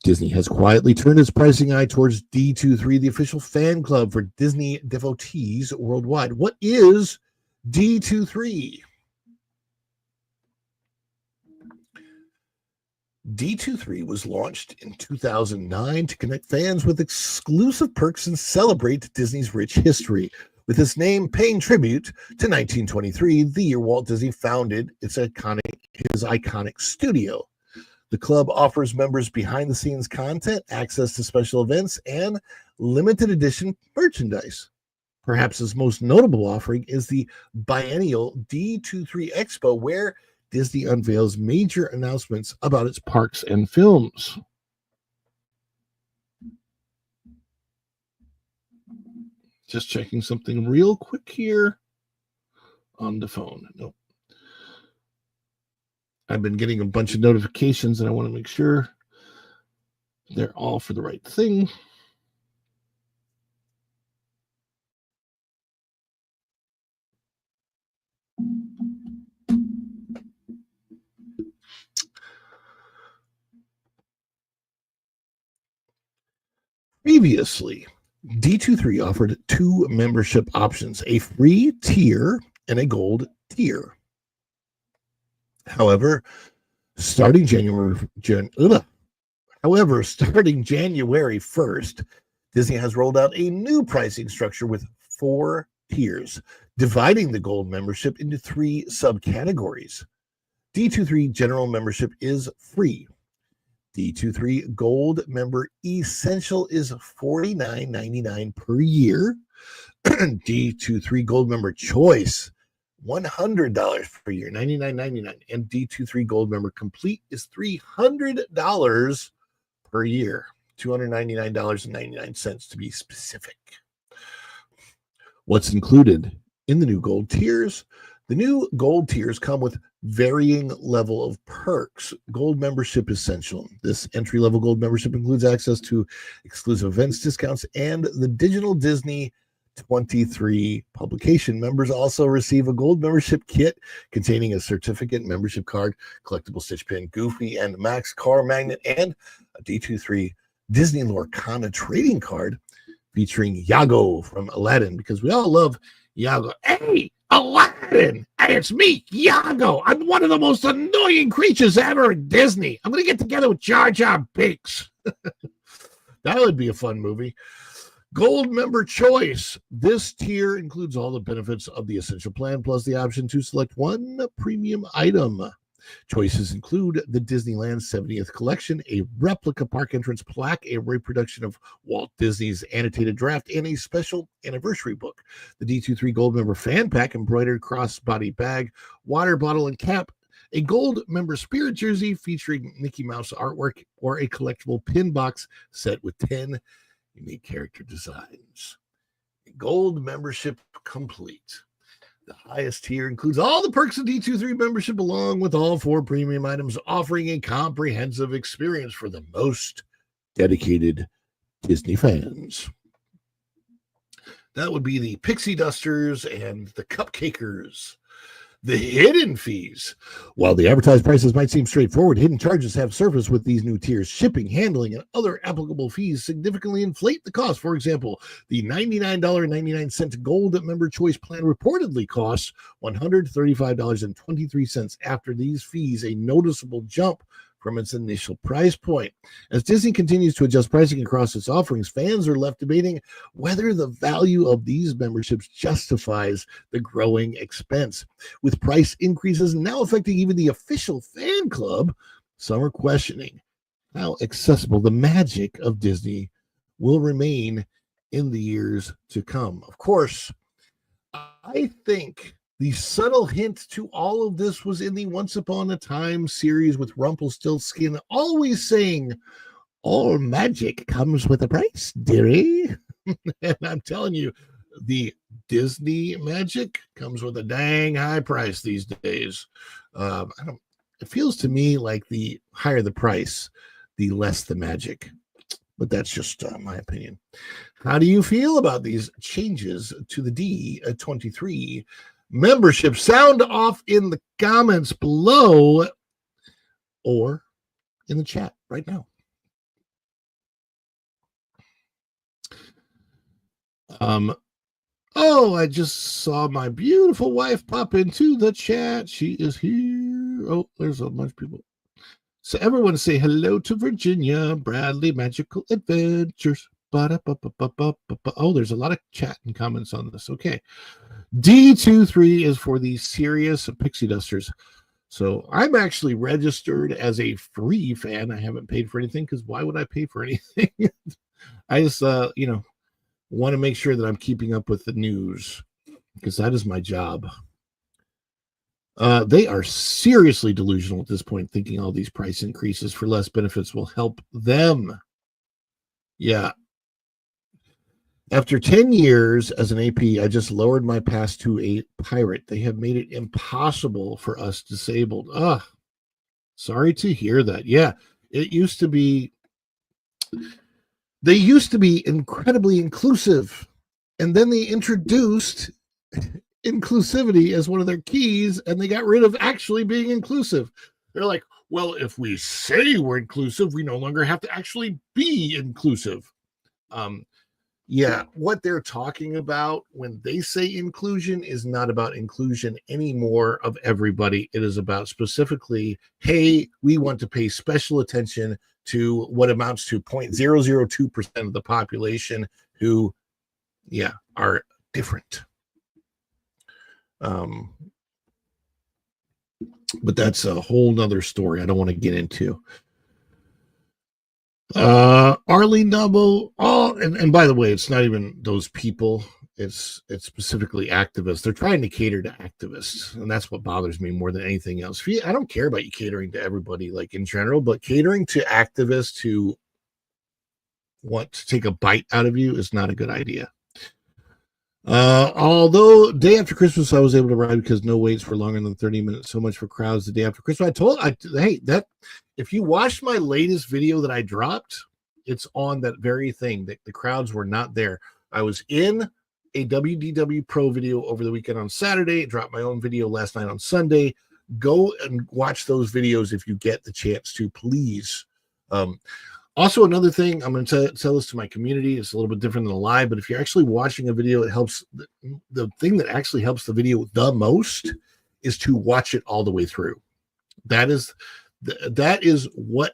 Disney has quietly turned its pricing eye towards D23, the official fan club for Disney devotees worldwide. What is D23? D23 was launched in 2009 to connect fans with exclusive perks and celebrate Disney's rich history, with its name paying tribute to 1923, the year Walt Disney founded his iconic studio. The club offers members behind-the-scenes content, access to special events, and limited edition merchandise. Perhaps its most notable offering is the biennial D23 Expo, where Disney unveils major announcements about its parks and films. Just checking something real quick here on the phone. Nope. I've been getting a bunch of notifications and I want to make sure they're all for the right thing. Previously, D23 offered two membership options, a free tier and a gold tier. However, starting January 1st, Disney has rolled out a new pricing structure with 4 tiers, dividing the gold membership into 3 subcategories. D23 general membership is free. D23 Gold Member Essential is $49.99 per year. D23 Gold Member Choice, $100 per year, $99.99. And D23 Gold Member Complete is $300 per year, $299.99 to be specific. What's included in the new gold tiers? The new gold tiers come with varying level of perks. Gold membership essential. This entry-level gold membership includes access to exclusive events, discounts, and the digital Disney 23 publication. Members also receive a gold membership kit containing a certificate, membership card, collectible Stitch Pin, Goofy and Max car magnet, and a D23 Disney Lorcana trading card featuring Iago from Aladdin, because we all love Iago. Hey, Aladdin! Hey, it's me, Iago. I'm one of the most annoying creatures ever at Disney. I'm going to get together with Jar Jar Binks. That would be a fun movie. Gold Member Choice. This tier includes all the benefits of the Essential Plan, plus the option to select one premium item. Choices include the Disneyland 70th Collection, a replica park entrance plaque, a reproduction of Walt Disney's annotated draft, and a special anniversary book. The D23 Gold Member Fan Pack, embroidered crossbody bag, water bottle, and cap, a Gold Member Spirit jersey featuring Mickey Mouse artwork, or a collectible pin box set with 10 unique character designs. Gold membership complete. The highest tier includes all the perks of D23 membership, along with all 4 premium items, offering a comprehensive experience for the most dedicated Disney fans. That would be the Pixie Dusters and the Cupcakers. The hidden fees. While the advertised prices might seem straightforward, hidden charges have surfaced with these new tiers. Shipping, handling, and other applicable fees significantly inflate the cost. For example, the $99.99 Gold Member Choice Plan reportedly costs $135.23. After these fees, a noticeable jump from its initial price point. As Disney continues to adjust pricing across its offerings, fans are left debating whether the value of these memberships justifies the growing expense. With price increases now affecting even the official fan club, some are questioning how accessible the magic of Disney will remain in the years to come. Of course, I think the subtle hint to all of this was in the Once Upon a Time series with Rumpelstiltskin always saying, all magic comes with a price, dearie. And I'm telling you, the Disney magic comes with a dang high price these days. It feels to me like the higher the price, the less the magic. But that's just my opinion. How do you feel about these changes to the D23 membership? Sound off in the comments below or in the chat right now. Oh, I just saw my beautiful wife pop into the chat. She is here. Oh, there's a bunch of people. So everyone say hello to Virginia Bradley Magical Adventures. Oh, there's a lot of chat and comments on this. Okay. D23 is for the serious Pixie Dusters. So I'm actually registered as a free fan. I haven't paid for anything because why would I pay for anything? I just, want to make sure that I'm keeping up with the news because that is my job. They are seriously delusional at this point, thinking all these price increases for less benefits will help them. Yeah. After 10 years as an AP, I just lowered my pass to a pirate. They have made it impossible for us disabled. Sorry to hear that. Yeah, it used to be, they used to be incredibly inclusive, and then they introduced inclusivity as one of their keys, and they got rid of actually being inclusive. They're like, well, if we say we're inclusive, we no longer have to actually be inclusive. Yeah, what they're talking about when they say inclusion is not about inclusion anymore of everybody. It is about specifically, hey, we want to pay special attention to what amounts to 0.002% of the population who, are different. But that's a whole nother story I don't want to get into. Arlene Noble. And by the way, it's not even those people. It's specifically activists. They're trying to cater to activists, and that's what bothers me more than anything else. I don't care about you catering to everybody, like in general, but catering to activists who want to take a bite out of you is not a good idea. Although day after Christmas, I was able to ride because no waits for longer than 30 minutes. So much for crowds the day after Christmas. If you watched my latest video that I dropped, it's on that very thing that the crowds were not there. I was in a WDW Pro video over the weekend on Saturday, dropped my own video last night on Sunday. Go and watch those videos if you get the chance to, please. Also, another thing, I'm going to tell this to my community. It's a little bit different than a live, but if you're actually watching a video, it helps. The thing that actually helps the video the most is to watch it all the way through. That is what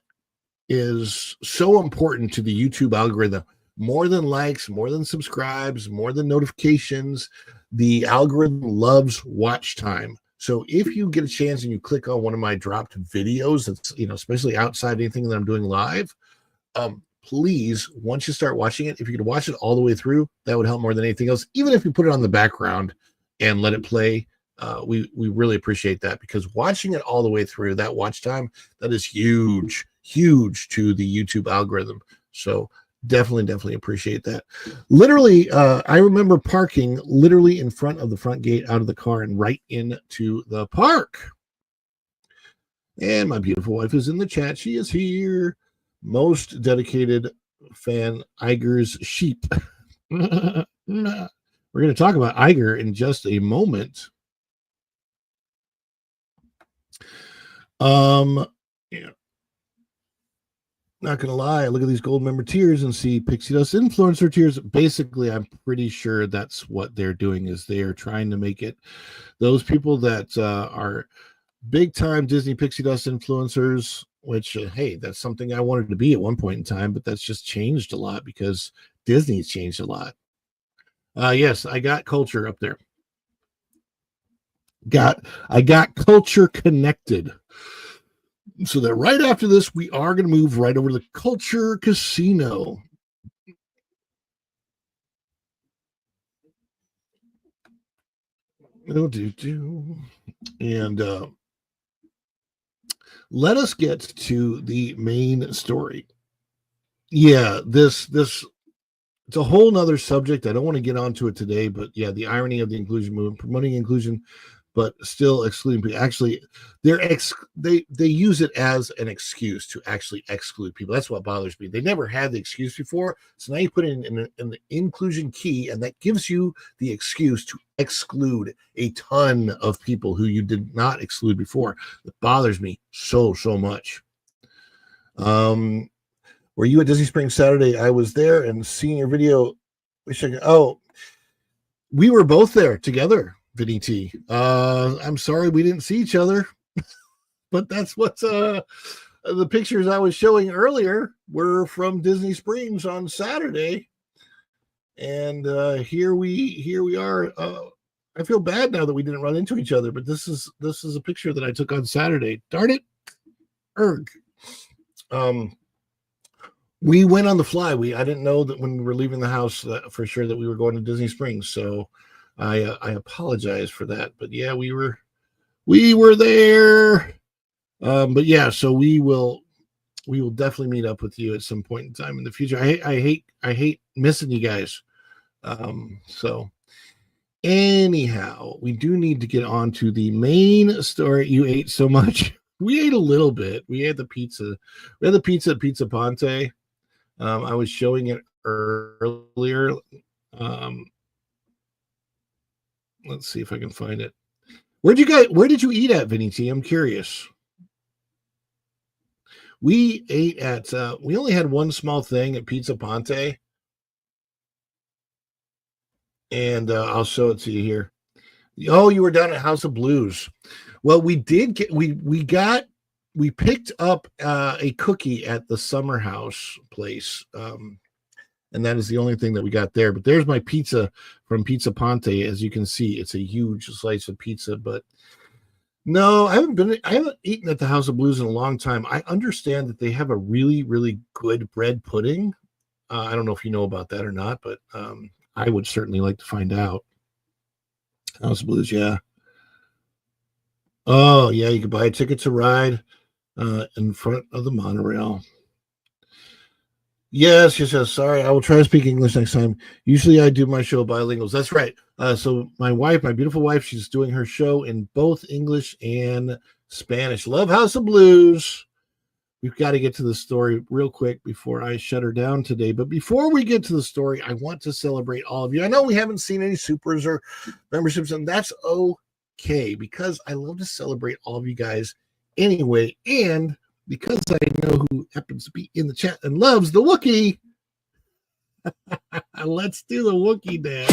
is so important to the YouTube algorithm. More than likes, more than subscribes, more than notifications. The algorithm loves watch time. So if you get a chance and you click on one of my dropped videos, that's, especially outside anything that I'm doing live, please, once you start watching it, if you could watch it all the way through, that would help more than anything else. Even if you put it on the background and let it play, we really appreciate that, because watching it all the way through, that watch time, that is huge to the YouTube algorithm. So definitely appreciate that. Literally, I remember parking literally in front of the front gate out of the car and right into the park. And my beautiful wife is in the chat. She is here. Most dedicated fan, Iger's sheep. We're going to talk about Iger in just a moment. Yeah. Not gonna lie, I look at these gold member tiers and see Pixie Dust influencer tiers. Basically, I'm pretty sure that's what they're doing, is they are trying to make it those people that are big time Disney Pixie Dust influencers, which hey, that's something I wanted to be at one point in time, but that's just changed a lot because Disney's changed a lot. Yes, I got culture up there. I got culture connected. So that right after this, we are going to move right over to the Culture Casino. And let us get to the main story. Yeah, this it's a whole nother subject. I don't want to get onto it today, but yeah, the irony of the inclusion movement, promoting inclusion, but still excluding people. Actually, they use it as an excuse to actually exclude people. That's what bothers me. They never had the excuse before, so now you put in the inclusion key, and that gives you the excuse to exclude a ton of people who you did not exclude before. It bothers me so much. Were you at Disney Springs Saturday? I was there, and seeing your video. We were both there together. Vinny T. I'm sorry we didn't see each other, but that's what the pictures I was showing earlier were from Disney Springs on Saturday, and here we are. I feel bad now that we didn't run into each other, but this is a picture that I took on Saturday. Darn it, erg. We went on the fly. I didn't know that when we were leaving the house for sure that we were going to Disney Springs, so I apologize for that, but yeah, we were there. But yeah, so we will definitely meet up with you at some point in time in the future. I hate missing you guys. So anyhow, we do need to get on to the main story. You ate so much. We ate a little bit. We had the pizza. We had the pizza at Pizza Ponte. I was showing it earlier. Let's see if I can find it. Where did you eat at, Vinny T? I'm curious. We ate at, we only had one small thing at Pizza Ponte. And I'll show it to you here. Oh, you were down at House of Blues. Well, we did get, we picked up a cookie at the Summer House place. And that is the only thing that we got there. But there's my pizza from Pizza Ponte. As you can see, it's a huge slice of pizza. But no, I haven't eaten at the House of Blues in a long time. I understand that they have a really good bread pudding. I don't know if you know about that or not, but I would certainly like to find out. House of Blues, yeah. Oh, yeah, you can buy a ticket to ride in front of the monorail. Yes. Sorry, I will try to speak English next time. Usually I do my show bilinguals. That's right. So my wife, my beautiful wife, she's doing her show in both English and Spanish. Love House of Blues. We've got to get to the story real quick before I shut her down today. But before we get to the story, I want to celebrate all of you. I know we haven't seen any supers or memberships, and that's okay, because I love to celebrate all of you guys anyway. And because I know who happens to be in the chat and loves the Wookiee, let's do the Wookiee dance.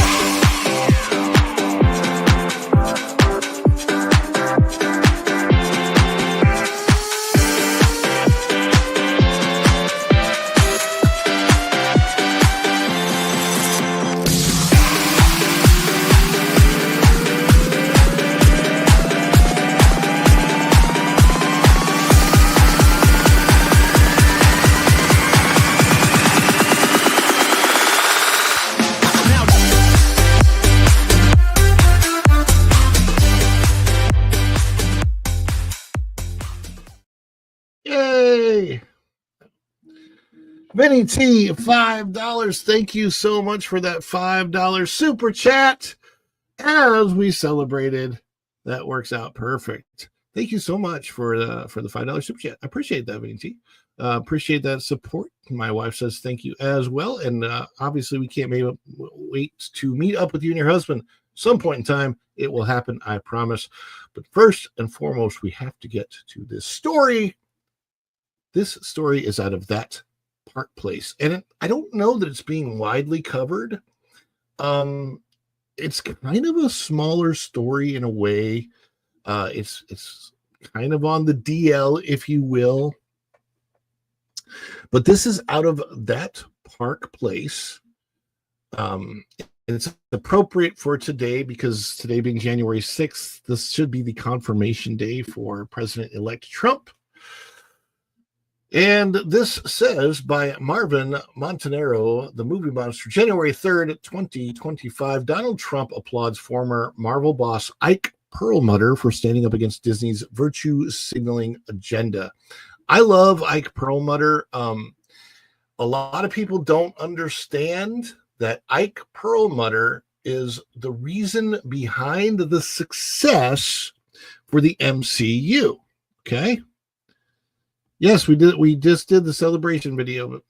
Vinny T, $5. Thank you so much for that $5 super chat. As we celebrated, that works out perfect. Thank you so much for the $5 super chat. I appreciate that, Vinny T. Appreciate that support. My wife says thank you as well. And obviously, we can't wait to meet up with you and your husband some point in time. It will happen, I promise. But first and foremost, we have to get to this story. This story is out of That Park Place, and I don't know that it's being widely covered. It's kind of a smaller story in a way. It's kind of on the DL, if you will. But this is out of That Park Place. It's appropriate for today because today being January 6th, this should be the confirmation day for President-elect Trump. And this says by Marvin Montanaro, the movie monster, January 3rd, 2025, Donald Trump applauds former Marvel boss Ike Perlmutter for standing up against Disney's virtue signaling agenda. I love Ike Perlmutter. A lot of people don't understand that Ike Perlmutter is the reason behind the success for the MCU. Okay? Yes, we did. We just did the celebration video,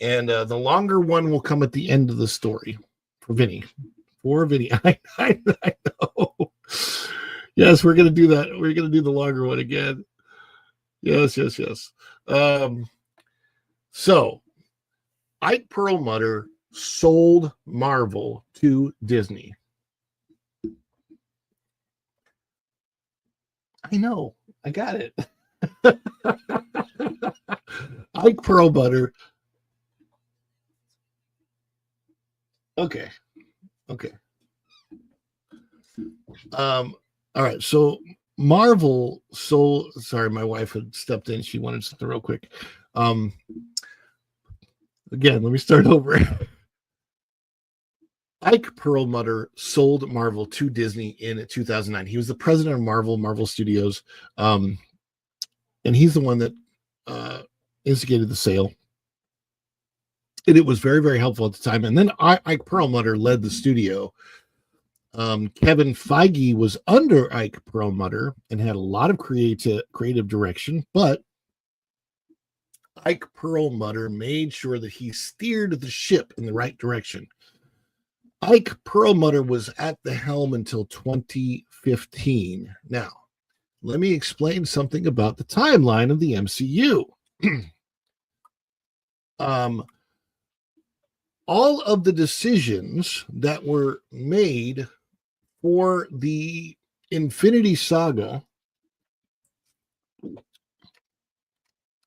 and the longer one will come at the end of the story for Vinny. For Vinny, I know. Yes, we're gonna do that. We're gonna do the longer one again. Yes. So, Ike Perlmutter sold Marvel to Disney. I know. I got it. Ike Perlmutter. Okay. All right. So Marvel sold. Sorry, my wife had stepped in. She wanted something real quick. Again, let me start over. Ike Perlmutter sold Marvel to Disney in 2009. He was the president of Marvel Studios, and he's the one that instigated the sale. And it was very, very helpful at the time. And then Ike Perlmutter led the studio. Kevin Feige was under Ike Perlmutter and had a lot of creative direction, but Ike Perlmutter made sure that he steered the ship in the right direction. Ike Perlmutter was at the helm until 2015. Now, let me explain something about the timeline of the MCU. All of the decisions that were made for the Infinity Saga,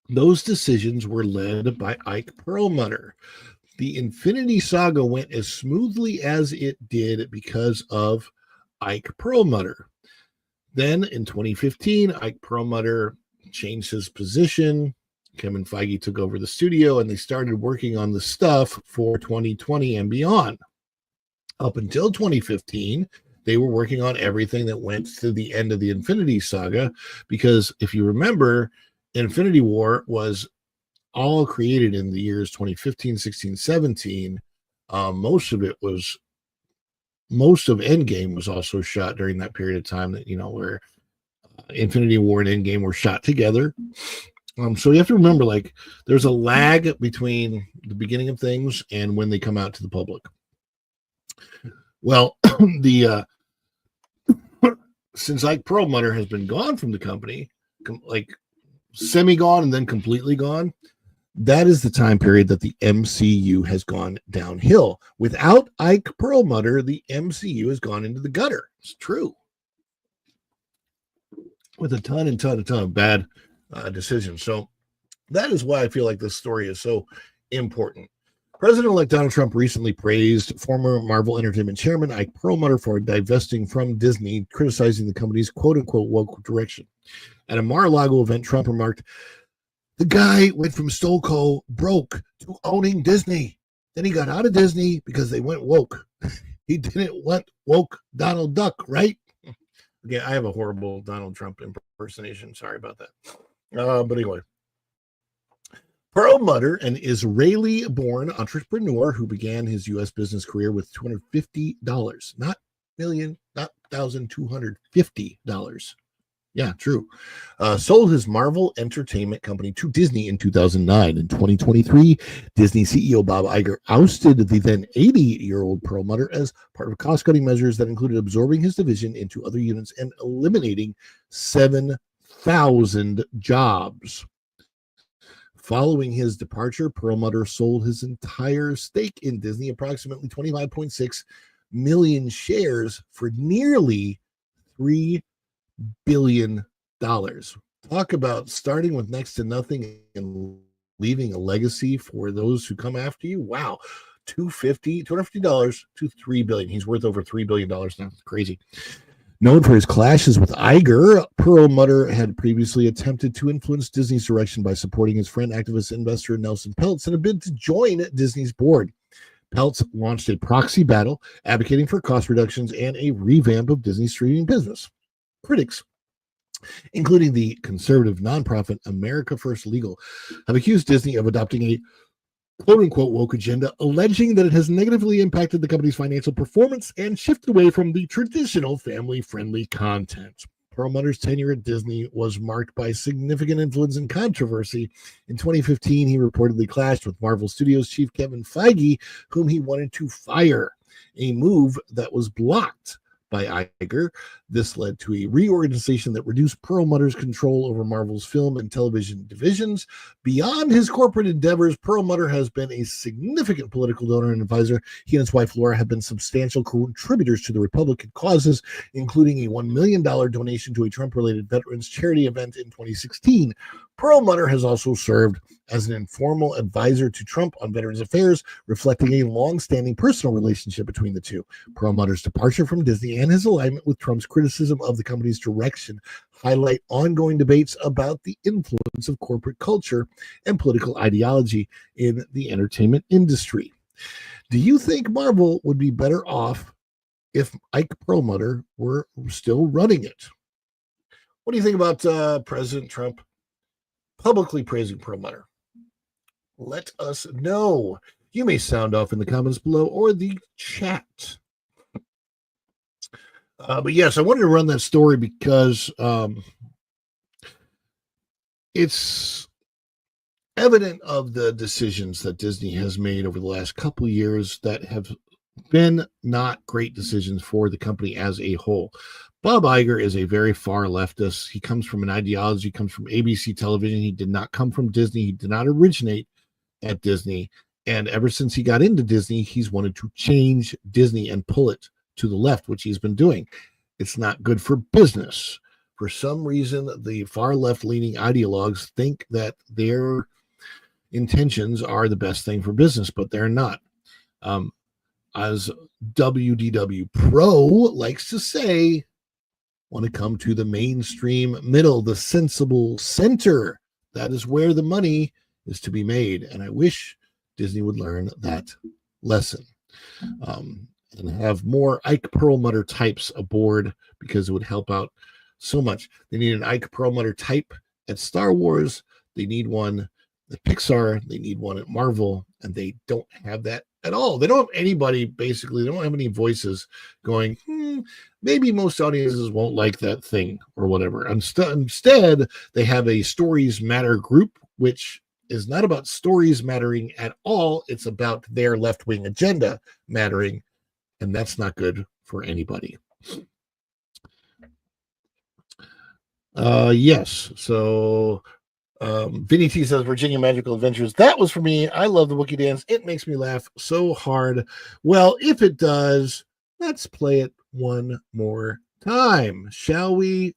those decisions were led by Ike Perlmutter. The Infinity Saga went as smoothly as it did because of Ike Perlmutter. Then in 2015, Ike Perlmutter changed his position. Kevin Feige took over the studio and they started working on the stuff for 2020 and beyond. Up until 2015, they were working on everything that went to the end of the Infinity Saga because if you remember, Infinity War was all created in the years 2015, 16, 17. Most of Endgame was also shot during that period of time that, where Infinity War and Endgame were shot together. So you have to remember, there's a lag between the beginning of things and when they come out to the public. Well, since Ike Perlmutter has been gone from the company, semi-gone and then completely gone, that is the time period that the MCU has gone downhill. Without Ike Perlmutter, the MCU has gone into the gutter. It's true. With a ton of bad decisions. So that is why I feel like this story is so important. President-elect Donald Trump recently praised former Marvel Entertainment chairman Ike Perlmutter for divesting from Disney, criticizing the company's quote-unquote woke direction. At a Mar A Lago event, Trump remarked, "The guy went from Stone broke to owning Disney. Then he got out of Disney because they went woke. He didn't want woke Donald Duck, right?" Again, I have a horrible Donald Trump impersonation. Sorry about that. But anyway. Perlmutter, an Israeli-born entrepreneur who began his U.S. business career with $250, not million, not $1,250. Yeah, true. Sold his Marvel Entertainment company to Disney in 2009. In 2023, Disney CEO Bob Iger ousted the then 80-year-old Perlmutter as part of cost-cutting measures that included absorbing his division into other units and eliminating 7,000 jobs. Following his departure, Perlmutter sold his entire stake in Disney, approximately 25.6 million shares, for nearly $3 billion. Talk about starting with next to nothing and leaving a legacy for those who come after you. Wow. $250 to $3 billion. He's worth over $3 billion now. It's crazy. Known for his clashes with Iger, Perlmutter had previously attempted to influence Disney's direction by supporting his friend, activist investor Nelson Peltz in a bid to join Disney's board. Peltz launched a proxy battle advocating for cost reductions and a revamp of Disney's streaming business. Critics, including the conservative nonprofit America First Legal, have accused Disney of adopting a quote-unquote woke agenda, alleging that it has negatively impacted the company's financial performance and shifted away from the traditional family-friendly content. Perlmutter's tenure at Disney was marked by significant influence and controversy. In 2015, he reportedly clashed with Marvel Studios chief Kevin Feige, whom he wanted to fire, a move that was blocked by Iger. This led to a reorganization that reduced Perlmutter's control over Marvel's film and television divisions. Beyond his corporate endeavors, Perlmutter has been a significant political donor and advisor. He and his wife Laura have been substantial contributors to the Republican causes, including a $1 million donation to a Trump-related veterans charity event in 2016. Perlmutter has also served as an informal advisor to Trump on veterans affairs, reflecting a long-standing personal relationship between the two. Perlmutter's departure from Disney and his alignment with Trump's criticism of the company's direction highlight ongoing debates about the influence of corporate culture and political ideology in the entertainment industry. Do you think Marvel would be better off if Ike Perlmutter were still running it? What do you think about President Trump publicly praising Perlmutter? Let us know. You may sound off in the comments below or the chat. But yes, I wanted to run that story because it's evident of the decisions that Disney has made over the last couple of years that have been not great decisions for the company as a whole. Bob Iger is a very far leftist. He comes from an ideology, comes from ABC television. He did not come from Disney. He did not originate at Disney. And ever since he got into Disney, he's wanted to change Disney and pull it to the left, which he's been doing. It's not good for business. For some reason, the far left-leaning ideologues think that their intentions are the best thing for business, but they're not. As WDW Pro likes to say, want to come to the mainstream middle, the sensible center. That is where the money is to be made. And I wish Disney would learn that lesson. And have more Ike Perlmutter types aboard, because it would help out so much. They need an Ike Perlmutter type at Star Wars. They need one at Pixar. They need one at Marvel. And they don't have that at all. They don't have anybody, basically. They don't have any voices going, maybe most audiences won't like that thing or whatever. Instead, they have a Stories Matter group, which is not about stories mattering at all. It's about their left-wing agenda mattering. And that's not good for anybody. Yes. So Vinny T says Virginia Magical Adventures. That was for me. I love the Wookiee dance. It makes me laugh so hard. Well, if it does, let's play it one more time, shall we?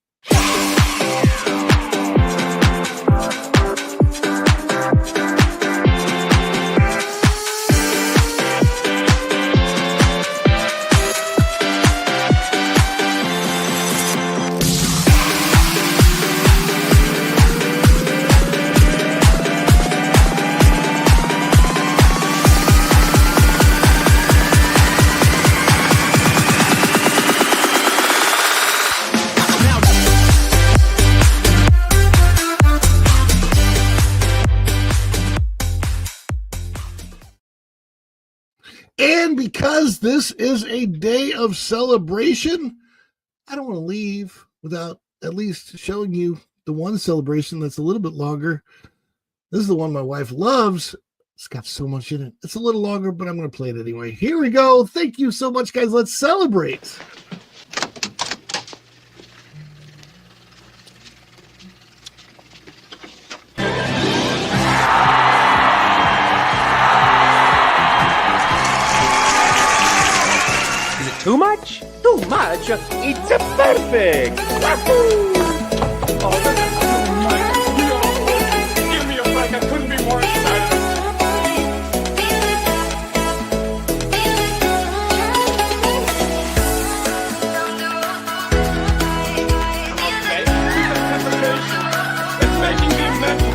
And because this is a day of celebration, I don't want to leave without at least showing you the one celebration that's a little bit longer. This is the one my wife loves. It's got so much in it. It's a little longer, but I'm going to play it anyway. Here we go. Thank you so much, guys. Let's celebrate. Is it too much? Too much? It's a perfect! Wahoo! Oh, this is so nice. Give me a break. I couldn't be more excited. Okay, this anticipation is making me mental.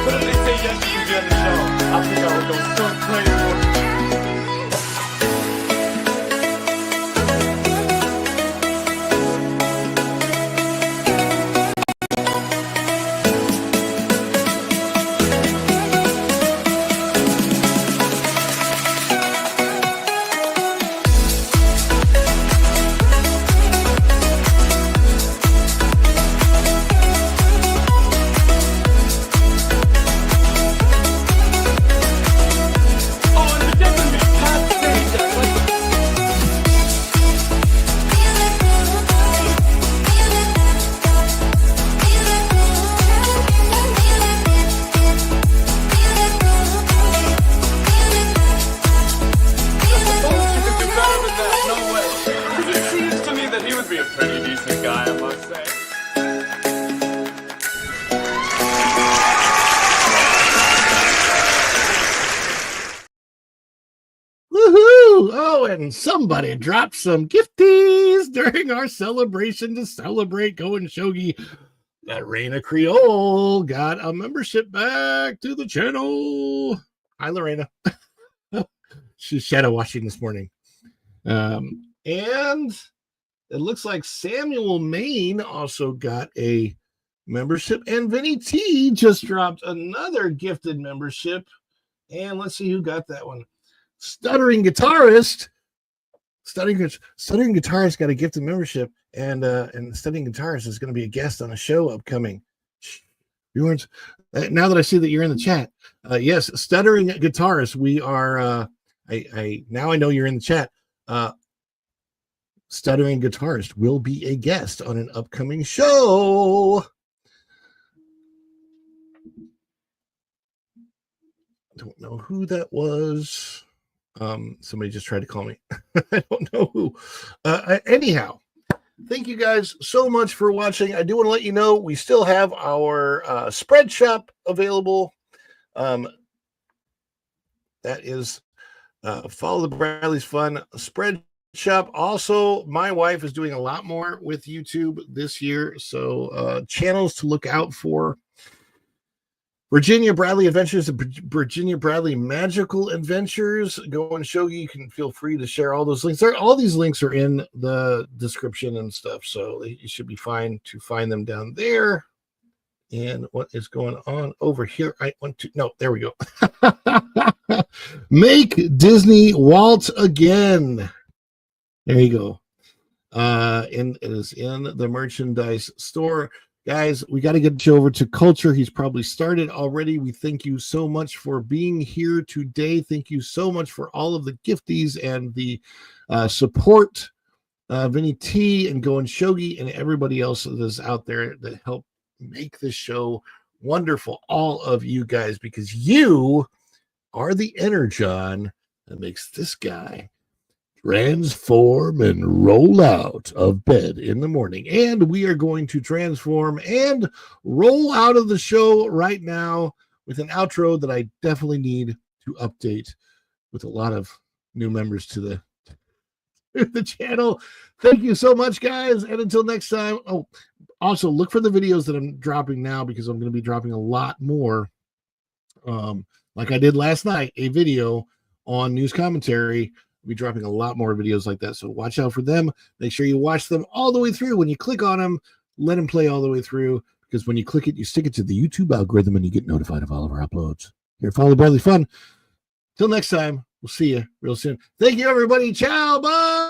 But if they say yes, you can be on the show. I think I would go so crazy. And somebody dropped some gifties during our celebration to celebrate Going Shogi. That Raina Creole got a membership back to the channel. Hi, Lorena. She's shadow watching this morning. And it looks like Samuel Main also got a membership. And Vinny T just dropped another gifted membership. And let's see who got that one. Stuttering Guitarist got a gifted membership, and Stuttering Guitarist is going to be a guest on a show upcoming. You weren't now that I see that you're in the chat. Yes, Stuttering Guitarist. We are. I now I know you're in the chat. Stuttering Guitarist will be a guest on an upcoming show. Don't know who that was. Somebody just tried to call me. I don't know who. Anyhow, thank you guys so much for watching. I do want to let you know we still have our spread shop available. That is Follow the Bradley's Fun spread shop. Also, my wife is doing a lot more with YouTube this year, so channels to look out for. Virginia Bradley Adventures and Virginia Bradley Magical Adventures. Going Shogi. You can feel free to share all those links. All these links are in the description and stuff, so you should be fine to find them down there. And what is going on over here? There we go. Make Disney Walt again. There you go. And it is in the merchandise store. Guys, we got to get you over to Culture. He's probably started already. We thank you so much for being here today. Thank you so much for all of the gifties and the support. Vinny T and Going Shogi and everybody else that is out there that helped make this show wonderful. All of you guys, because you are the energon that makes this guy transform and roll out of bed in the morning. And we are going to transform and roll out of the show right now with an outro that I definitely need to update with a lot of new members to the channel. Thank you so much, guys. And until next time. Oh, also look for the videos that I'm dropping now, because I'm going to be dropping a lot more. Like I did last night, a video on news commentary. We'll be dropping a lot more videos like that, so watch out for them. Make sure you watch them all the way through. When you click on them, let them play all the way through, because when you click it, you stick it to the YouTube algorithm and you get notified of all of our uploads. Here, Follow Bradley Fun. Till next time, we'll see you real soon. Thank you, everybody. Ciao. Bye.